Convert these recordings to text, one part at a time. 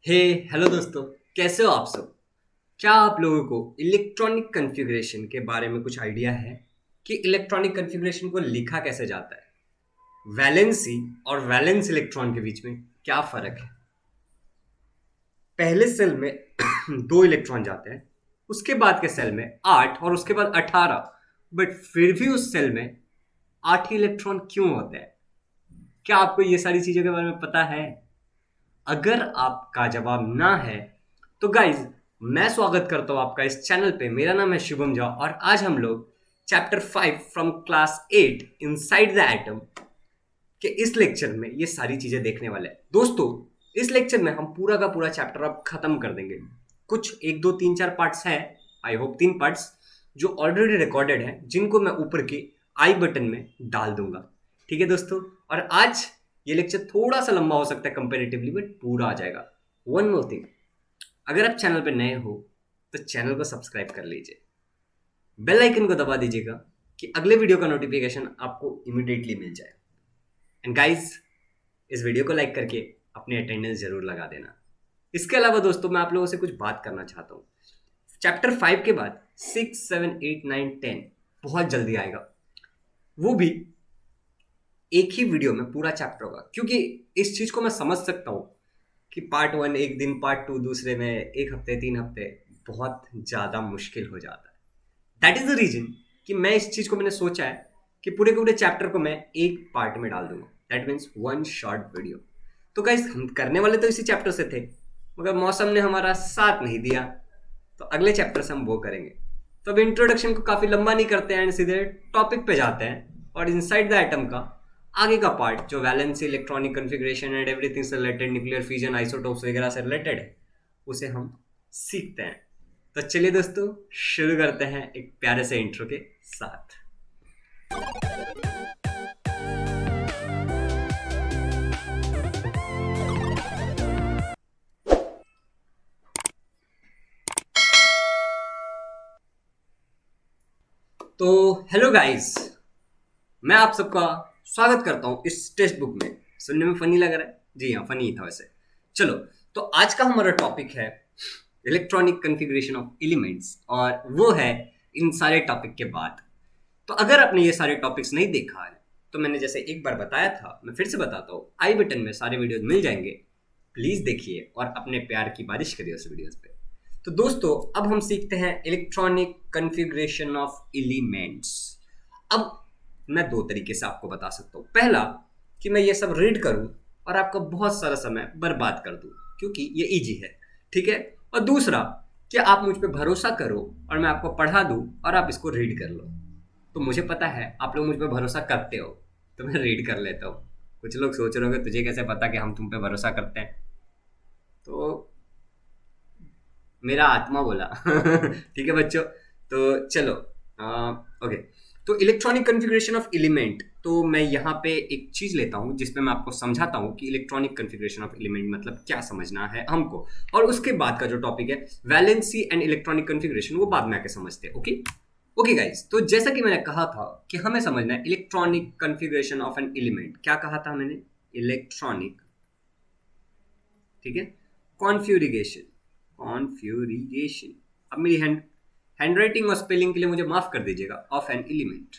हे hello दोस्तों, कैसे हो आप सब। क्या आप लोगों को इलेक्ट्रॉनिक कॉन्फ़िगरेशन के बारे में कुछ आइडिया है कि इलेक्ट्रॉनिक कॉन्फ़िगरेशन को लिखा कैसे जाता है। वैलेंसी और वैलेंस इलेक्ट्रॉन के बीच में क्या फ़र्क है। पहले सेल में दो इलेक्ट्रॉन जाते हैं, उसके बाद के सेल में 8 और उसके बाद 18। बट फिर भी उस सेल में 8 ही इलेक्ट्रॉन क्यों होते हैं। क्या आपको ये सारी चीज़ों के बारे में पता है। अगर आपका जवाब ना है तो गाइज मैं स्वागत करता हूं आपका इस चैनल पे। मेरा नाम है शुभम झा और आज हम लोग chapter 5 from class 8 inside the atom के इस लेक्चर में ये सारी चीजें देखने वाले हैं। दोस्तों, इस लेक्चर में हम पूरा का पूरा चैप्टर अब खत्म कर देंगे। कुछ एक दो तीन चार पार्ट्स हैं, आई होप 3 पार्ट्स जो ऑलरेडी रिकॉर्डेड हैं, जिनको मैं ऊपर के आई बटन में डाल दूंगा। ठीक है दोस्तों, और आज ये लेक्चर थोड़ा सा लंबा हो सकता है कंपेरेटिवली, बट पूरा आ जाएगा। वन मोर थिंग, अगर आप चैनल पर नए हो तो चैनल को सब्सक्राइब कर लीजिए, बेल आइकन को दबा दीजिएगा कि अगले वीडियो का नोटिफिकेशन आपको इमीडिएटली मिल जाए। एंड गाइस, इस वीडियो को लाइक करके अपनी अटेंडेंस जरूर लगा देना। इसके अलावा दोस्तों, मैं आप लोगों से कुछ बात करना चाहता हूँ। चैप्टर 5 के बाद 6, 7, 8, 9, 10 बहुत जल्दी आएगा, वो भी एक ही वीडियो में पूरा चैप्टर होगा। क्योंकि इस चीज को मैं समझ सकता हूँ कि पार्ट 1 एक दिन, पार्ट 2 दूसरे में, एक हफ्ते, 3 हफ्ते बहुत ज़्यादा मुश्किल हो जाता है। दैट इज़ द रीजन कि मैं इस चीज़ को मैंने सोचा है कि पूरे के पूरे चैप्टर को मैं एक पार्ट में डाल दूंगा। That means one short video. तो गाइस, हम करने वाले तो इसी चैप्टर से थे, मगर मौसम ने हमारा साथ नहीं दिया, तो अगले चैप्टर से हम वो करेंगे। तो अब इंट्रोडक्शन को काफ़ी लंबा नहीं करते हैं एंड सीधे टॉपिक पे जाते हैं और इनसाइड द एटम का आगे का पार्ट जो valency, electronic configuration and everything से रिलेटेड, न्यूक्लियर फ्यूजन, आइसोटोप्स वगैरह से रिलेटेड है, उसे हम सीखते हैं। तो चलिए दोस्तों, शुरू करते हैं एक प्यारे से इंट्रो के साथ। तो हेलो गाइस, मैं आप सबका स्वागत करता हूं इस टेक्स्ट बुक में। सुनने में फनी लग रहा है? जी हाँ, फनी ही था वैसे। चलो, तो आज का हमारा टॉपिक है इलेक्ट्रॉनिक कॉन्फ़िगरेशन ऑफ एलिमेंट्स, और वो है इन सारे टॉपिक के बाद। तो अगर आपने ये सारे टॉपिक्स नहीं देखा है तो मैंने जैसे एक बार बताया था, मैं फिर से बताता हूँ, आई बटन में सारे वीडियोस मिल जाएंगे। प्लीज़ देखिए और अपने प्यार की बारिश करिए उस वीडियोस पे। तो दोस्तों, अब हम सीखते हैं इलेक्ट्रॉनिक कॉन्फ़िगरेशन ऑफ एलिमेंट्स। अब मैं दो तरीके से आपको बता सकता हूँ। पहला, कि मैं ये सब रीड करूँ और आपका बहुत सारा समय बर्बाद कर दूँ, क्योंकि ये इजी है, ठीक है। और दूसरा, कि आप मुझ पर भरोसा करो और मैं आपको पढ़ा दूँ और आप इसको रीड कर लो। तो मुझे पता है आप लोग मुझ पर भरोसा करते हो, तो मैं रीड कर लेता हूँ। कुछ लोग सोच रहे होंगे तुझे कैसे पता कि हम तुम पे भरोसा करते हैं। तो मेरा आत्मा बोला ठीक है बच्चों। तो चलो, ओके। तो इलेक्ट्रॉनिक कॉन्फ़िगरेशन ऑफ एलिमेंट, तो मैं यहाँ पे एक चीज़ लेता हूँ जिसमें मैं आपको समझाता हूँ कि इलेक्ट्रॉनिक कॉन्फ़िगरेशन ऑफ एलिमेंट मतलब क्या समझना है हमको। और उसके बाद का जो टॉपिक है वैलेंसी एंड इलेक्ट्रॉनिक कॉन्फ़िगरेशन, वो बाद में आके समझते हैं। ओके ओके गाइज, तो जैसा कि मैंने कहा था कि हमें समझना है electronic configuration of an element. क्या कहा था मैंने? इलेक्ट्रॉनिक, ठीक है, कॉन्फ़िगरेशन, कॉन्फ़िगरेशन। अब मेरी हैंड राइटिंग और स्पेलिंग के लिए मुझे माफ कर दीजिएगा, ऑफ एन एलिमेंट।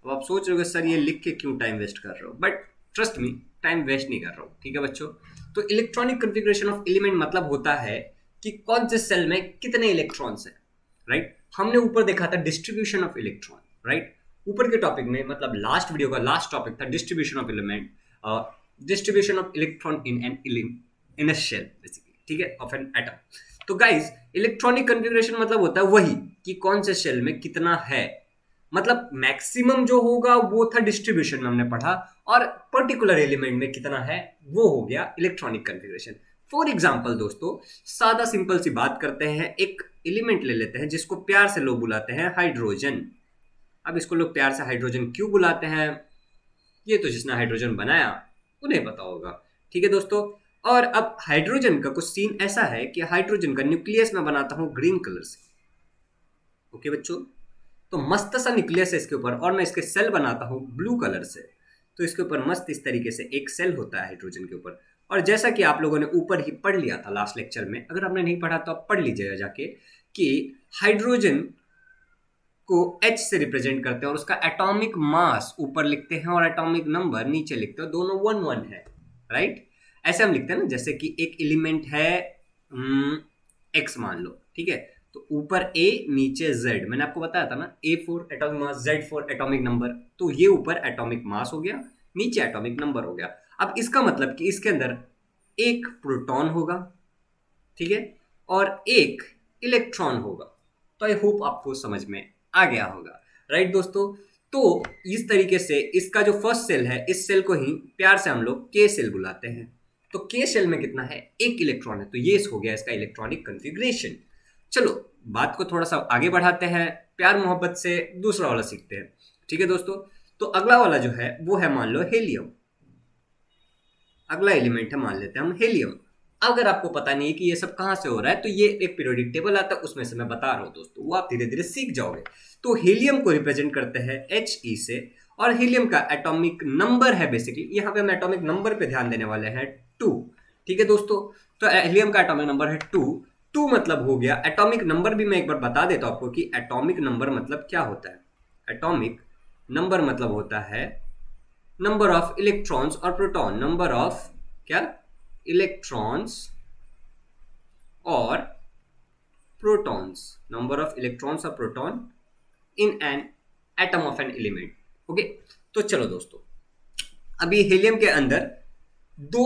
अब आप सोच रहे हो सर ये लिख के क्यों टाइम वेस्ट कर रहे हो, but trust me, time waste नहीं कर रहा हूँ, ठीक है बच्चों। तो इलेक्ट्रॉनिक कॉन्फ़िगरेशन ऑफ एलिमेंट मतलब होता है कि कौन से सेल में कितने इलेक्ट्रॉन्स हैं, राइट। हमने ऊपर देखा था डिस्ट्रीब्यूशन ऑफ इलेक्ट्रॉन, राइट। ऊपर के टॉपिक में, मतलब लास्ट वीडियो का लास्ट टॉपिक था distribution of element, distribution of electron in an in a shell basically, ठीक है, ऑफ एन एटम। तो गाइस, इलेक्ट्रॉनिक कॉन्फ़िगरेशन मतलब होता है वही कि कौन से शेल में कितना है। मतलब मैक्सिमम जो होगा वो था डिस्ट्रीब्यूशन में हमने पढ़ा, और पर्टिकुलर एलिमेंट में कितना है वो हो गया इलेक्ट्रॉनिक कॉन्फ़िगरेशन। फॉर एग्जांपल दोस्तों, सादा सिंपल सी बात करते हैं। एक एलिमेंट ले लेते हैं जिसको प्यार से लोग बुलाते हैं हाइड्रोजन। अब इसको लोग प्यार से हाइड्रोजन क्यों बुलाते हैं, ये तो जिसने हाइड्रोजन बनाया उन्हें पता होगा, ठीक है दोस्तों। और अब हाइड्रोजन का कुछ सीन ऐसा है कि हाइड्रोजन का न्यूक्लियस मैं बनाता हूं ग्रीन कलर से, ओके बच्चों। तो मस्त सा न्यूक्लियस है इसके ऊपर, और मैं इसके सेल बनाता हूँ ब्लू कलर से। तो इसके ऊपर मस्त इस तरीके से एक सेल होता है हाइड्रोजन के ऊपर। और जैसा कि आप लोगों ने ऊपर ही पढ़ लिया था लास्ट लेक्चर में, अगर आपने नहीं पढ़ा तो आप पढ़ लीजिएगा जाके, कि हाइड्रोजन को H से रिप्रेजेंट करते हैं और उसका एटॉमिक मास ऊपर लिखते हैं और एटॉमिक नंबर नीचे लिखते हैं, दोनों 1 1 है, राइट। ऐसे हम लिखते हैं ना, जैसे कि एक एलिमेंट है X मान लो, ठीक है, तो ऊपर A नीचे Z, मैंने आपको बताया था ना, A4 atomic mass, Z4 atomic number, तो ये ऊपर एटॉमिक मास हो गया, नीचे एटॉमिक नंबर हो गया। अब इसका मतलब कि इसके अंदर एक प्रोटॉन होगा, ठीक है, और एक इलेक्ट्रॉन होगा। तो आई होप आपको समझ में आ गया होगा, राइट दोस्तों। तो इस तरीके से इसका जो फर्स्ट सेल है, इस सेल को ही प्यार से हम लोग के सेल बुलाते हैं। तो के सेल में कितना है, एक इलेक्ट्रॉन है, तो ये हो गया इसका इलेक्ट्रॉनिक कॉन्फ़िगरेशन। चलो बात को थोड़ा सा आगे बढ़ाते हैं, प्यार मोहब्बत से दूसरा वाला सीखते हैं, ठीक है दोस्तों। तो अगला वाला जो है वो है, मान लो हेलियम। अगला एलिमेंट है, मान लेते हैं हम हेलियम। अगर आपको पता नहीं है कि ये सब कहां से हो रहा है, तो ये एक पीरियोडिक टेबल आता है, उसमें से मैं बता रहा हूं दोस्तों, वो आप धीरे धीरे सीख जाओगे। तो हीलियम को रिप्रेजेंट करते हैं He से, और हीलियम का एटॉमिक नंबर है बेसिकली, यहाँ पे हम एटॉमिक नंबर पे ध्यान देने वाले हैं 2, ठीक है दोस्तों। तो हीलियम का एटॉमिक नंबर है 2। 2 मतलब हो गया, एटॉमिक नंबर भी मैं एक बार बता देता हूं आपको कि एटॉमिक नंबर मतलब क्या होता है। एटॉमिक नंबर मतलब होता है नंबर ऑफ इलेक्ट्रॉन्स और प्रोटॉन, नंबर ऑफ क्या, इलेक्ट्रॉन्स और प्रोटॉन्स, नंबर ऑफ इलेक्ट्रॉन्स और proton in an atom of an element. Okay, तो चलो दोस्तों, अभी हीलियम के अंदर 2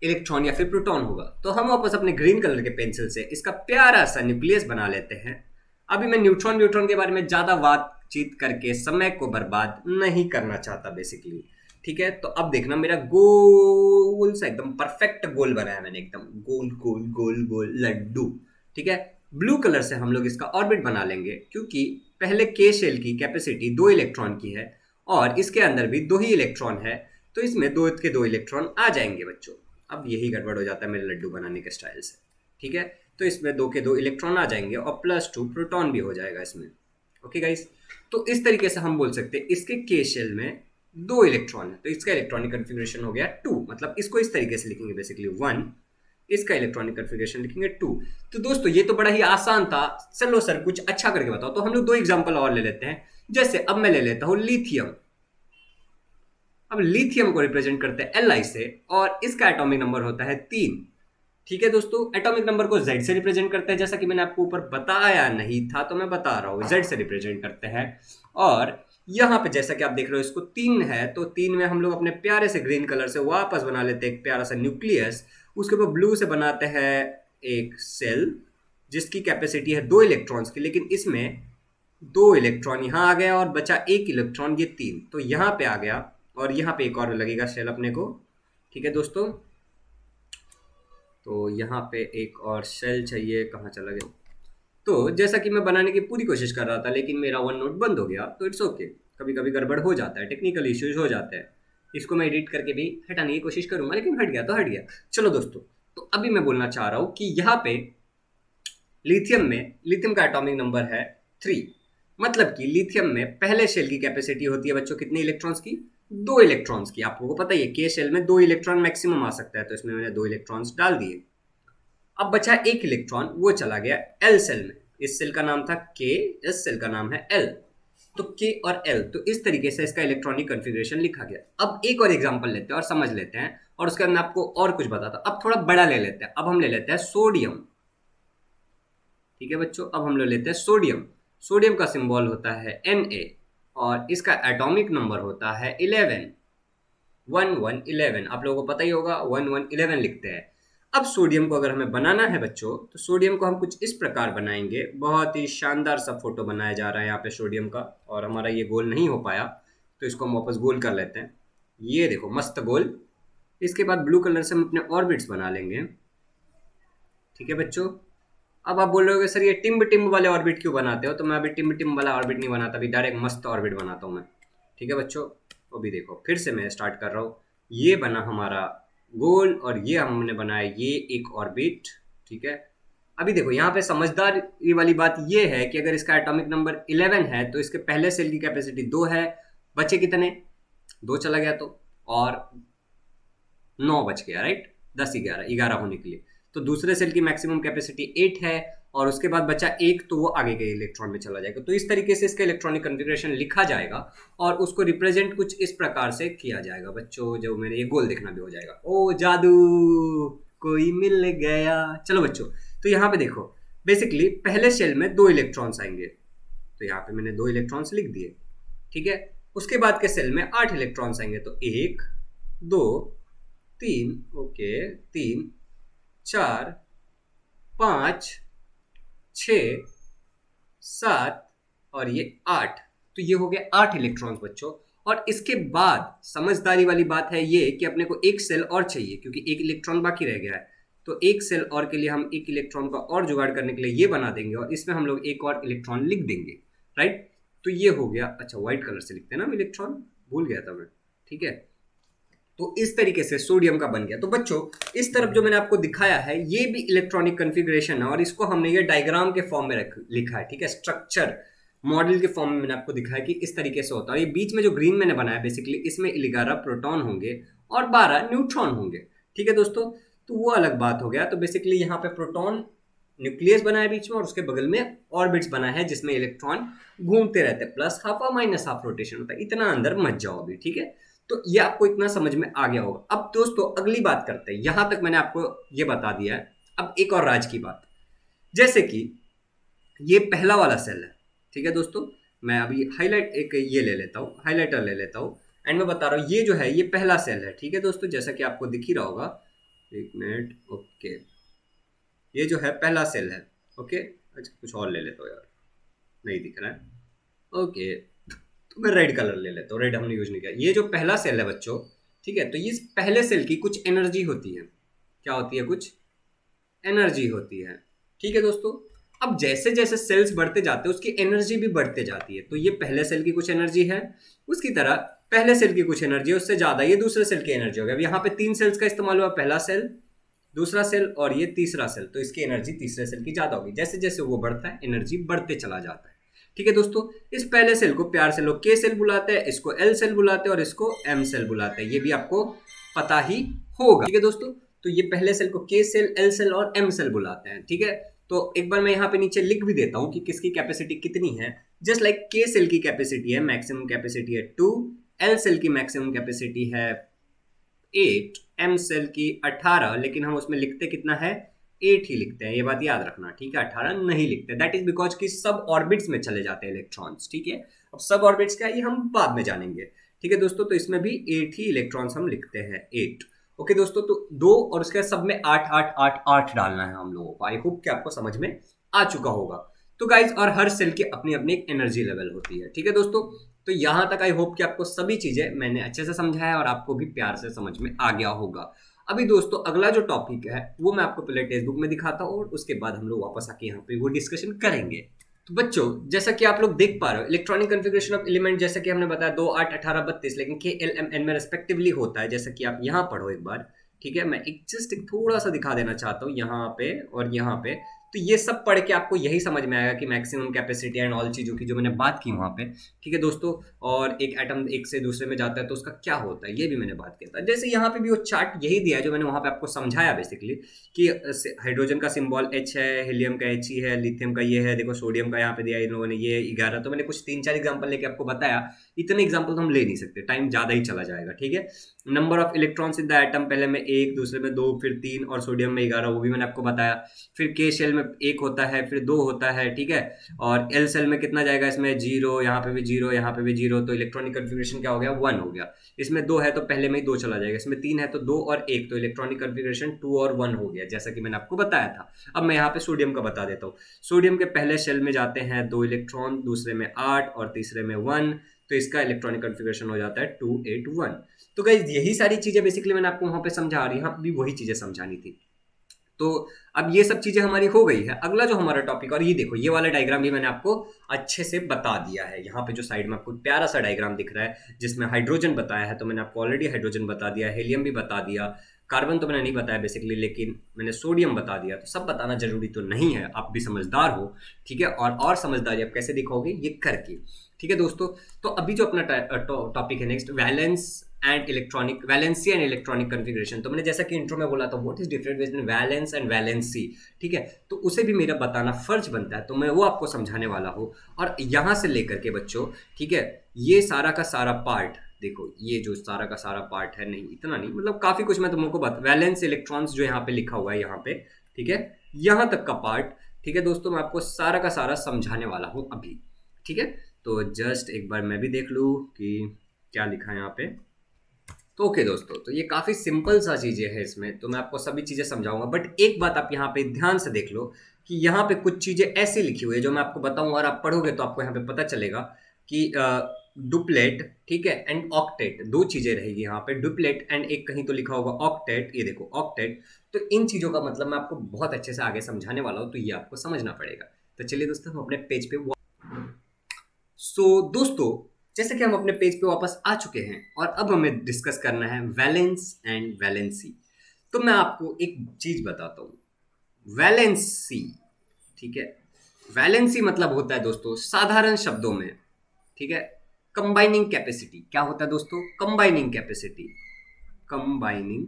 इलेक्ट्रॉन या फिर प्रोटॉन होगा, तो हम वापस अपने ग्रीन कलर के पेंसिल से इसका प्यारा सा न्यूक्लियस बना लेते हैं। अभी मैं न्यूट्रॉन के बारे में ज्यादा बातचीत करके समय को बर्बाद नहीं करना चाहता बेसिकली, ठीक है। तो अब देखना, मेरा गोल सा एकदम परफेक्ट गोल बनाया मैंने, एकदम गोल गोल गोल गोल लड्डू, ठीक है। ब्लू कलर से हम लोग इसका ऑर्बिट बना लेंगे, क्योंकि पहले के शेल की कैपेसिटी 2 इलेक्ट्रॉन की है और इसके अंदर भी 2 ही इलेक्ट्रॉन है, तो इसमें 2 के 2 इलेक्ट्रॉन आ जाएंगे बच्चों। अब यही गड़बड़ हो जाता है मेरे लड्डू बनाने के स्टाइल से, ठीक है। तो इसमें 2 के 2 इलेक्ट्रॉन आ जाएंगे और +2 प्रोटॉन भी हो जाएगा इसमें। ओके गाइस, तो इस तरीके से हम बोल सकते हैं इसके के शेल में 2 इलेक्ट्रॉन है, तो इसका इलेक्ट्रॉनिक कॉन्फ़िगरेशन हो गया 2, मतलब इसको इस तरीके से लिखेंगे बेसिकली 1, इसका इलेक्ट्रॉनिक कॉन्फ़िगरेशन लिखेंगे 2। तो दोस्तों ये तो बड़ा ही आसान था, चलो सर कुछ अच्छा करके बताओ। तो हम लोग 2 एग्जांपल और ले लेते हैं, जैसे अब मैं ले लेता हूं लिथियम। अब लिथियम को रिप्रेजेंट करते हैं Li से और इसका एटॉमिक नंबर होता है 3, ठीक है दोस्तों। एटॉमिक नंबर को Z से रिप्रेजेंट करते हैं, जैसा कि मैंने आपको ऊपर बताया नहीं था तो मैं बता रहा हूं, Z से रिप्रेजेंट करते हैं। और यहाँ पे जैसा कि आप देख रहे हो इसको 3 है, तो 3 में हम लोग अपने प्यारे से ग्रीन कलर से वापस बना लेते हैं एक प्यारा सा न्यूक्लियस, उसके ऊपर ब्लू से बनाते हैं एक सेल जिसकी कैपेसिटी है 2 इलेक्ट्रॉन्स की, लेकिन इसमें 2 इलेक्ट्रॉन यहाँ आ गया और बचा 1 इलेक्ट्रॉन, ये 3, तो यहाँ पे आ गया और यहाँ पे एक और लगेगा सेल अपने को, ठीक है दोस्तों। तो यहाँ पे एक और सेल चाहिए, कहाँ चला गया। तो जैसा कि मैं बनाने की पूरी कोशिश कर रहा था लेकिन मेरा वन नोट बंद हो गया, तो इट्स ओके, कभी कभी गड़बड़ हो जाता है, टेक्निकल इश्यूज हो जाते हैं, इसको मैं एडिट करके भी हटाने की कोशिश करूंगा, लेकिन हट गया तो हट गया। चलो दोस्तों, तो अभी मैं बोलना चाह रहा हूँ कि यहाँ पे लिथियम का एटॉमिक नंबर है 3, मतलब कि लिथियम में पहले शेल की कैपेसिटी होती है बच्चों कितने इलेक्ट्रॉन्स की, 2 इलेक्ट्रॉन्स की। आपको पता ही है के शेल में 2 इलेक्ट्रॉन मैक्सिमम आ सकता है, तो इसमें मैंने 2 इलेक्ट्रॉन्स डाल दिए। अब बचा 1 इलेक्ट्रॉन, वो चला गया L सेल में, इस सेल का नाम था K, इस सेल का नाम है L, तो K और L, तो इस तरीके से इसका इलेक्ट्रॉनिक कॉन्फ़िगरेशन लिखा गया। अब एक और एग्जांपल लेते हैं और समझ लेते हैं, और उसके अंदर आपको और कुछ बताता हूं। अब थोड़ा बड़ा ले लेते हैं, अब हम ले लेते हैं सोडियम, ठीक है बच्चों। अब हम ले लेते हैं सोडियम। सोडियम का सिंबल होता है Na और इसका एटॉमिक नंबर होता है 11, 1 1 11, आप लोगों को पता ही होगा 1 1 11 लिखते हैं। अब सोडियम को अगर हमें बनाना है बच्चों, तो सोडियम को हम कुछ इस प्रकार बनाएंगे, बहुत ही शानदार सा फोटो बनाया जा रहा है यहाँ पे सोडियम का, और हमारा ये गोल नहीं हो पाया तो इसको हम वापस गोल कर लेते हैं। ये देखो मस्त गोल। इसके बाद ब्लू कलर से हम अपने ऑर्बिट्स बना लेंगे, ठीक है बच्चों। अब आप बोल रहे हो सर ये टिम्ब टिम्ब वाले ऑर्बिट क्यों बनाते हो, तो मैं अभी टिम्ब टिम्ब वाला ऑर्बिट नहीं बनाता, अभी डायरेक्ट मस्त ऑर्बिट बनाता हूँ मैं, ठीक है बच्चों। अभी देखो फिर से मैं स्टार्ट कर रहा हूँ, ये बना हमारा गोल और ये हमने बनाया ये एक ऑर्बिट, ठीक है। अभी देखो यहाँ पे समझदारी वाली बात ये है कि अगर इसका एटॉमिक नंबर 11 है तो इसके पहले सेल की कैपेसिटी 2 है, बचे कितने, 2 चला गया तो, और 9 बच गया, राइट। 10 11 11 होने के लिए। तो दूसरे सेल की मैक्सिमम कैपेसिटी 8 है और उसके बाद बचा एक, तो वो आगे के इलेक्ट्रॉन में चला जाएगा। तो इस तरीके से इसका इलेक्ट्रॉनिक कन्फिग्रेशन लिखा जाएगा और उसको रिप्रेजेंट कुछ इस प्रकार से किया जाएगा बच्चों। जो मैंने ये गोल देखना भी हो जाएगा। ओ जादू, कोई मिल गया। चलो बच्चों, तो यहाँ पे देखो बेसिकली पहले शेल में 2 इलेक्ट्रॉन्स आएंगे, तो यहाँ पे मैंने 2 इलेक्ट्रॉन्स लिख दिए, ठीक है। उसके बाद के सेल में 8 इलेक्ट्रॉन्स आएंगे, तो 1 2 3, ओके 3 4 5 6 7 और ये 8। तो ये हो गए 8 इलेक्ट्रॉन्स बच्चों। और इसके बाद समझदारी वाली बात है ये कि अपने को एक सेल और चाहिए, क्योंकि एक इलेक्ट्रॉन बाकी रह गया है। तो एक सेल और के लिए हम एक इलेक्ट्रॉन का और जुगाड़ करने के लिए ये बना देंगे और इसमें हम लोग एक और इलेक्ट्रॉन लिख देंगे, राइट। तो ये हो गया। अच्छा, व्हाइट कलर से लिखते हैं ना इलेक्ट्रॉन, भूल गया था मैं, ठीक है। तो इस तरीके से सोडियम का बन गया। तो बच्चों इस तरफ जो मैंने आपको दिखाया है ये भी इलेक्ट्रॉनिक कन्फिग्रेशन है और इसको हमने ये डायग्राम के फॉर्म में लिखा है, ठीक है। स्ट्रक्चर मॉडल के फॉर्म में मैंने आपको दिखाया कि इस तरीके से होता है। ये बीच में जो ग्रीन मैंने बनाया बेसिकली इसमें 11 प्रोटॉन होंगे और 12 न्यूट्रॉन होंगे, ठीक है दोस्तों। तो वो अलग बात हो गया। तो बेसिकली यहाँ पे प्रोटॉन न्यूक्लियस बना है बीच में और उसके बगल में ऑर्बिट्स बना है जिसमें इलेक्ट्रॉन घूमते रहते हैं, प्लस हाफ और माइनस हाफ रोटेशन होता है। इतना अंदर मत जाओ अभी, ठीक है। तो ये आपको इतना समझ में आ गया होगा। अब दोस्तों अगली बात करते हैं। यहां तक मैंने आपको ये बता दिया है। अब एक और राज की बात, जैसे कि ये पहला वाला सेल है, ठीक है दोस्तों। मैं अभी हाईलाइट एक ये ले लेता हूँ, हाईलाइटर ले लेता हूँ एंड मैं बता रहा हूँ ये जो है ये पहला सेल है, ठीक है दोस्तों। जैसा कि आपको दिख ही रहा होगा, एक मिनट, ओके, ये जो है पहला सेल है, ओके। अच्छा कुछ और ले लेता हूँ यार, नहीं दिख रहा है, ओके। तो मैं रेड कलर ले लेता हूँ, रेड हमने यूज नहीं किया। ये जो पहला सेल है बच्चों, ठीक है, तो ये पहले सेल की कुछ एनर्जी होती है। क्या होती है? कुछ एनर्जी होती है, ठीक है दोस्तों। अब जैसे जैसे सेल्स बढ़ते जाते हैं उसकी एनर्जी भी बढ़ते जाती है। तो ये पहले सेल की कुछ एनर्जी है, उसकी तरह पहले सेल की कुछ एनर्जी है, उससे ज्यादा ये दूसरे सेल की एनर्जी हो गई। अब यहाँ पे 3 सेल्स का इस्तेमाल हुआ, पहला सेल, दूसरा सेल और ये तीसरा सेल। तो इसकी एनर्जी तीसरे सेल की ज्यादा होगी। जैसे जैसे वो बढ़ता है एनर्जी बढ़ते चला जाता है, ठीक है दोस्तों। इस पहले सेल को प्यार से लोग के सेल बुलाते हैं, इसको एल सेल बुलाते हैं और इसको एम सेल बुलाते हैं। ये भी आपको पता ही होगा, ठीक है दोस्तों। तो ये पहले सेल को के सेल, एल सेल और एम सेल बुलाते हैं, ठीक है। तो एक बार मैं यहाँ पे नीचे लिख भी देता हूँ कि किसकी कैपेसिटी कितनी है। जस्ट लाइक के सेल की कैपेसिटी है, मैक्सिमम कैपेसिटी है 2, एल सेल की मैक्सिमम कैपेसिटी है 8, एम सेल की 18, लेकिन हम उसमें लिखते कितना है? 8 ही लिखते हैं, ये बात याद रखना, ठीक है। 18 नहीं लिखते, दैट इज बिकॉज कि सब ऑर्बिट्स में चले जाते हैं इलेक्ट्रॉन्स, ठीक है। अब सब ऑर्बिट्स क्या है ये हम बाद में जानेंगे, ठीक है दोस्तों। तो इसमें भी 8 ही इलेक्ट्रॉन्स हम लिखते हैं, 8, ओके दोस्तों। तो 2 और उसके सब में 8 8 8 8 डालना है हम लोगों को। आई होप कि आपको समझ में आ चुका होगा। तो गाइज, और हर सेल की अपनी अपनी एक एनर्जी लेवल होती है, ठीक है दोस्तों। तो यहां तक आई होप कि आपको सभी चीजें मैंने अच्छे से समझाया और आपको भी प्यार से समझ में आ गया होगा। अभी दोस्तों अगला जो टॉपिक है वो मैं आपको पहले टेक्स्ट बुक में दिखाता हूँ और उसके बाद हम लोग वापस आके यहाँ पे वो डिस्कशन करेंगे। तो बच्चों जैसा कि आप लोग देख पा रहे हो, इलेक्ट्रॉनिक कन्फिग्रेशन ऑफ एलिमेंट जैसा कि हमने बताया 2 8 18 32, लेकिन के एल एम एन में रेस्पेक्टिवली होता है। जैसा कि आप यहाँ पढ़ो एक बार, ठीक है। मैं एक जस्ट थोड़ा सा दिखा देना चाहता हूँ यहाँ पे और यहाँ पे। तो ये सब पढ़ के आपको यही समझ में आएगा कि मैक्सिमम कैपेसिटी एंड ऑल चीज़ों की जो मैंने बात की वहाँ पे, ठीक है दोस्तों। और एक एटम एक से दूसरे में जाता है तो उसका क्या होता है ये भी मैंने बात किया था। जैसे यहाँ पे भी वो चार्ट यही दिया है जो मैंने वहाँ पे आपको समझाया बेसिकली, कि हाइड्रोजन का सिंबल H है, हीलियम का H ही है, लिथियम का ये है, देखो सोडियम का यहाँ पे दिया इन लोगों ने ये 11। तो मैंने कुछ 3-4 एग्जाम्पल लेके आपको बताया। इतने एग्जाम्पल तो हम ले नहीं सकते, टाइम ज़्यादा ही चला जाएगा, ठीक है। Number of electrons in the atom, पहले में 1, दूसरे में 2, फिर 3 और सोडियम में 11, वो भी मैंने आपको बताया। फिर के शेल में 1 होता है, फिर 2 होता है, ठीक है। और एल सेल में कितना जाएगा? इसमें 0, यहाँ पे भी 0, यहाँ पे भी 0। तो इलेक्ट्रॉनिक कन्फिग्रेशन क्या हो गया? 1 हो गया। इसमें 2 है तो पहले में ही 2 चला जाएगा। इसमें 3 है तो 2 और 1, तो इलेक्ट्रॉनिक कन्फिग्रेशन 2 और 1 हो गया, जैसा कि मैंने आपको बताया था। अब मैं यहाँ पे सोडियम का बता देता हूँ। सोडियम के पहले शेल में जाते हैं 2 इलेक्ट्रॉन, दूसरे में 8 और तीसरे में 1। तो इसका इलेक्ट्रॉनिक कन्फिग्रेशन हो जाता है 2 8 1। तो गाइस यही सारी चीजें बेसिकली मैंने आपको वहां पे समझा रही, यहाँ भी वही चीजें समझानी थी। तो अब ये सब चीजें हमारी हो गई है। अगला जो हमारा टॉपिक, और ये देखो ये वाला डायग्राम भी मैंने आपको अच्छे से बता दिया है। यहाँ पे जो साइड में आपको प्यारा सा डायग्राम दिख रहा है जिसमें हाइड्रोजन बताया है, तो मैंने आपको ऑलरेडी हाइड्रोजन बता दिया, हीलियम भी बता दिया, कार्बन तो मैंने नहीं बताया बेसिकली, लेकिन मैंने सोडियम बता दिया। तो सब बताना जरूरी तो नहीं है, आप भी समझदार हो, ठीक है। और समझदारी आप कैसे दिखाओगे? ये करके, ठीक है दोस्तों। तो अभी जो अपना टॉपिक है next, valence and electronic valency and electronic configuration. तो मैंने जैसा कि इंट्रो में बोला था what is different between valence and valency, ठीक है, तो उसे भी मेरा बताना फर्ज बनता है, तो मैं वो आपको समझाने वाला हूँ। और यहाँ से लेकर के बच्चों, ठीक है, ये सारा का सारा पार्ट देखो, ये जो सारा का सारा पार्ट है, नहीं इतना नहीं, मतलब काफी कुछ मैं तुमको बता, वैलेंस इलेक्ट्रॉन्स जो यहाँ पे लिखा हुआ है यहाँ पे, ठीक है, यहाँ तक का पार्ट, ठीक है दोस्तों, मैं आपको सारा का सारा समझाने वाला हूँ अभी, ठीक है। तो जस्ट एक बार मैं भी देख लूँ कि क्या लिखा है यहाँ पे। तो ओके दोस्तों, तो ये काफ़ी सिंपल सा चीज़ें हैं इसमें, तो मैं आपको सभी चीज़ें समझाऊंगा, बट एक बात आप यहाँ पे ध्यान से देख लो कि यहाँ पे कुछ चीज़ें ऐसी लिखी हुई है जो मैं आपको बताऊंगा, और आप पढ़ोगे तो आपको यहाँ पे पता चलेगा कि डुप्लेट, ठीक है, एंड ऑक्टेट, दो चीज़ें रहेगी यहाँ पे, डुप्लेट एंड एक कहीं तो लिखा होगा ऑक्टेट, ये देखो ऑक्टेट। तो इन चीज़ों का मतलब मैं आपको बहुत अच्छे से आगे समझाने वाला हूँ, तो ये आपको समझना पड़ेगा। तो चलिए दोस्तों, हम अपने पेज पे दोस्तों, जैसे कि हम अपने पेज पे वापस आ चुके हैं और अब हमें डिस्कस करना है वैलेंस एंड वैलेंसी। तो मैं आपको एक चीज बताता हूं, वैलेंसी, ठीक है, वैलेंसी मतलब होता है दोस्तों साधारण शब्दों में, ठीक है, कंबाइनिंग कैपेसिटी। क्या होता है दोस्तों? Combining capacity, combining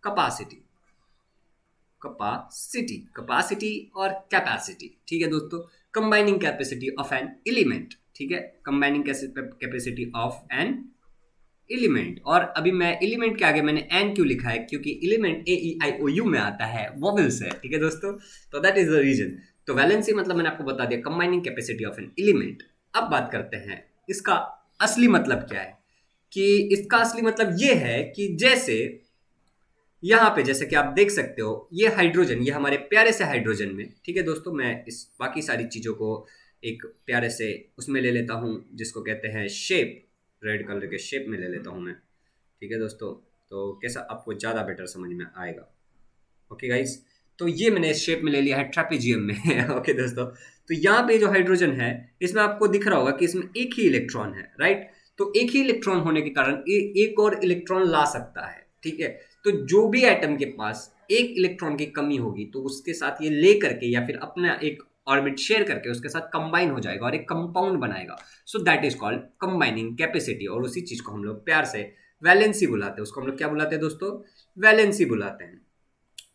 capacity, capacity, capacity और कैपेसिटी, ठीक है दोस्तों, combining capacity of an element, ठीक है, combining capacity of an element. और अभी मैं एलिमेंट के आगे मैंने एन क्यों लिखा है? क्योंकि element A E I O you में आता है, वॉवेल्स है, ठीक है दोस्तों, तो दैट इज द रीजन। तो वैलेंसी मतलब मैंने आपको बता दिया, combining capacity of an element. अब बात करते हैं इसका असली मतलब क्या है। कि इसका असली मतलब ये है कि जैसे यहाँ पे जैसे कि आप देख सकते हो, ये हाइड्रोजन, ये हमारे प्यारे से हाइड्रोजन में, ठीक है दोस्तों, मैं इस बाकी सारी चीज़ों को एक प्यारे से उसमें ले लेता हूँ जिसको कहते हैं शेप, रेड कलर के शेप में ले लेता हूँ मैं, ठीक है दोस्तों, तो कैसा आपको ज़्यादा बेटर समझ में आएगा। ओके गाइस, तो ये मैंने इस शेप में ले लिया है, ट्रेपेजियम में ओके दोस्तों, तो यहाँ पे जो हाइड्रोजन है इसमें आपको दिख रहा होगा कि इसमें एक ही इलेक्ट्रॉन है, राइट। तो एक ही इलेक्ट्रॉन होने के कारण एक और इलेक्ट्रॉन ला सकता है, ठीक है। तो जो भी एटम के पास एक इलेक्ट्रॉन की कमी होगी तो उसके साथ ये ले करके या फिर अपना एक ऑर्बिट शेयर करके उसके साथ कंबाइन हो जाएगा और एक कंपाउंड बनाएगा। So that is called combining capacity, और उसी चीज को हम लोग प्यार से वैलेंसी बुलाते हैं। उसको हम लोग क्या बुलाते हैं दोस्तों? वैलेंसी बुलाते हैं।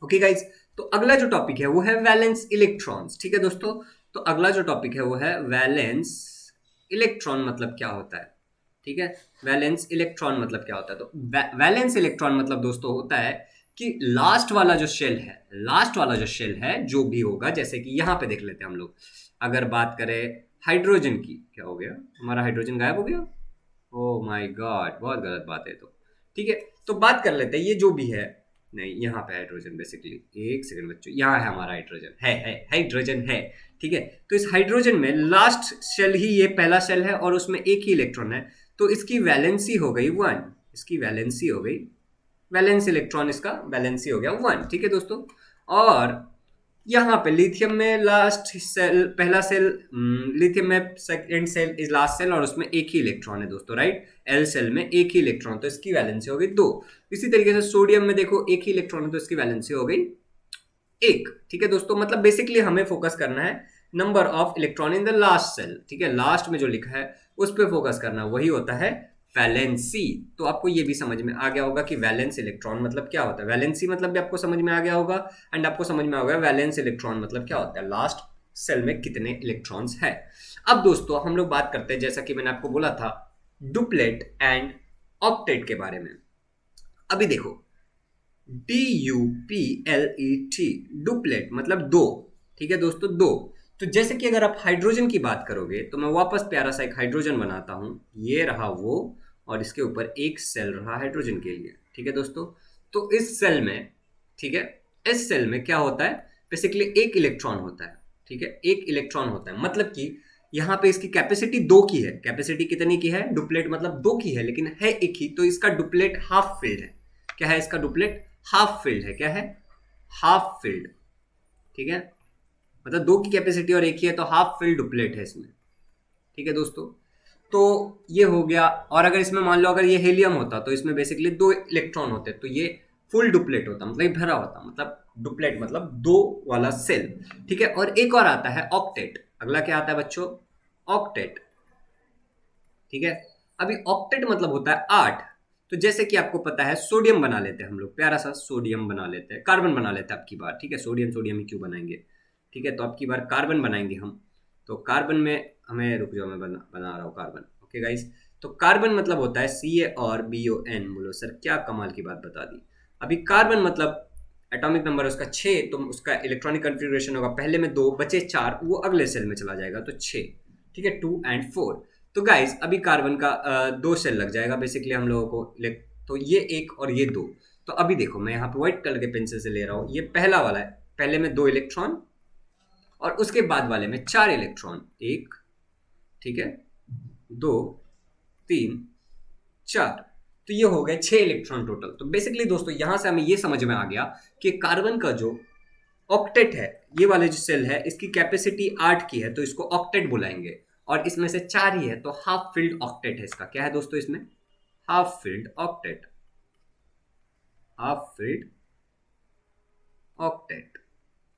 ओके गाइज, तो अगला जो टॉपिक है वो है वैलेंस इलेक्ट्रॉन्स, ठीक है दोस्तों। तो अगला जो टॉपिक है वो है वैलेंस इलेक्ट्रॉन, मतलब क्या होता है, ठीक है। वैलेंस इलेक्ट्रॉन मतलब क्या होता है? तो वैलेंस इलेक्ट्रॉन मतलब दोस्तों होता है कि लास्ट वाला जो शेल है, लास्ट वाला जो शेल है जो भी होगा, जैसे कि यहाँ पे देख लेते हैं हम लोग, अगर बात करें हाइड्रोजन की, क्या हो गया, हमारा हाइड्रोजन गायब हो गया, ओ माय गॉड, बहुत गलत बात है। तो ठीक है, तो बात कर लेते हैं ये जो भी है, नहीं यहाँ पे हाइड्रोजन बेसिकली, एक सेकंड बच्चों, यहाँ है हमारा हाइड्रोजन, है हाइड्रोजन है, ठीक है। तो इस हाइड्रोजन में लास्ट शेल ही ये पहला शेल है और उसमें एक ही इलेक्ट्रॉन है, तो इसकी वैलेंसी हो गई 1, इसकी वैलेंसी हो गई, वैलेंस इलेक्ट्रॉन इसका वैलेंसी हो गया 1, ठीक है दोस्तों। और यहाँ पे लिथियम में लास्ट सेल, पहला सेल, लिथियम में second shell is last shell और उसमें एक ही इलेक्ट्रॉन है दोस्तों, राइट, एल सेल में एक ही इलेक्ट्रॉन, तो इसकी वैलेंसी हो गई 2। इसी तरीके से सोडियम में देखो एक ही इलेक्ट्रॉन है तो इसकी वैलेंसी हो गई 1, ठीक है दोस्तों। मतलब बेसिकली हमें फोकस करना है number of electron in the last shell, ठीक है, लास्ट में जो लिखा है उस पर फोकस करना, वही होता है वैलेंसी। तो आपको ये भी समझ में आ गया होगा कि वैलेंस इलेक्ट्रॉन मतलब क्या होता है, वैलेंसी मतलब भी आपको समझ में आ गया होगा, एंड आपको समझ में आ गया वैलेंस इलेक्ट्रॉन मतलब क्या होता है, लास्ट सेल में कितने इलेक्ट्रॉन्स है। अब दोस्तों हम लोग बात करते हैं, जैसा कि मैंने आपको बोला था, डुप्लेट एंड ऑक्टेट के बारे में। अभी देखो, DUPLET, डुप्लेट मतलब दो, ठीक है दोस्तों, दो। तो जैसे कि अगर आप हाइड्रोजन की बात करोगे तो मैं वापस प्यारा सा एक हाइड्रोजन बनाता हूं, ये रहा वो, और इसके ऊपर एक सेल रहा हाइड्रोजन के लिए, ठीक है दोस्तों। तो इस सेल में, ठीक है, इस सेल में क्या होता है, बेसिकली एक इलेक्ट्रॉन होता है, ठीक है, एक इलेक्ट्रॉन होता है, मतलब कि यहाँ पे इसकी कैपेसिटी 2 की है। कैपेसिटी कितनी की है? डुप्लेट मतलब 2 की है, लेकिन है एक ही, तो इसका डुप्लेट हाफ फिल्ड है। क्या है इसका डुप्लेट? हाफ फिल्ड है। क्या है? हाफ फिल्ड, ठीक है, मतलब 2 की कैपेसिटी और एक ही है तो हाफ फिल्ड डुप्लेट है इसमें, ठीक है दोस्तों। तो ये हो गया। और अगर इसमें मान लो अगर ये हेलियम होता तो इसमें बेसिकली 2 इलेक्ट्रॉन होते, तो ये फुल डुप्लेट होता, मतलब भरा होता, मतलब डुप्लेट मतलब 2 वाला सेल, ठीक है। और एक और आता है ऑक्टेट। अगला क्या आता है बच्चों? ऑक्टेट, ठीक है। अभी ऑक्टेट मतलब होता है 8, तो जैसे कि आपको पता है सोडियम बना लेते हैं हम लोग, प्यारा सा सोडियम बना लेते हैं, कार्बन बना लेते हैं अब की बार, ठीक है, सोडियम सोडियम ही क्यों बनाएंगे, ठीक है। तो अब की बार कार्बन बनाएंगे हम। तो कार्बन में हमें, रुक जाओ मैं बना रहा हूँ कार्बन, ओके गाइस। तो कार्बन मतलब होता है Ca और BON। बोलो सर क्या कमाल की बात बता दी। अभी कार्बन मतलब एटॉमिक नंबर उसका 6, तो उसका इलेक्ट्रॉनिक कन्फिग्रेशन होगा पहले में 2 बचे 4, वो अगले सेल में चला जाएगा, तो 6, ठीक है, 2 एंड 4। तो गाइस अभी कार्बन का 2 सेल लग जाएगा बेसिकली हम लोगों को। तो ये 1 और ये 2। तो अभी देखो मैं यहाँ पे व्हाइट कलर के पेंसिल से ले रहा हूँ, ये पहला वाला है, पहले में 2 इलेक्ट्रॉन और उसके बाद वाले में 4 इलेक्ट्रॉन, 1, ठीक है, 2, 3, 4। तो ये हो गए 6 इलेक्ट्रॉन टोटल। तो बेसिकली दोस्तों यहां से हमें ये समझ में आ गया कि कार्बन का जो ऑक्टेट है, ये वाले जो सेल है, इसकी कैपेसिटी 8 की है, तो इसको ऑक्टेट बुलाएंगे। और इसमें से 4 ही है, तो हाफ फिल्ड ऑक्टेट है इसका। क्या है दोस्तों इसमें? Half filled octet, half filled octet,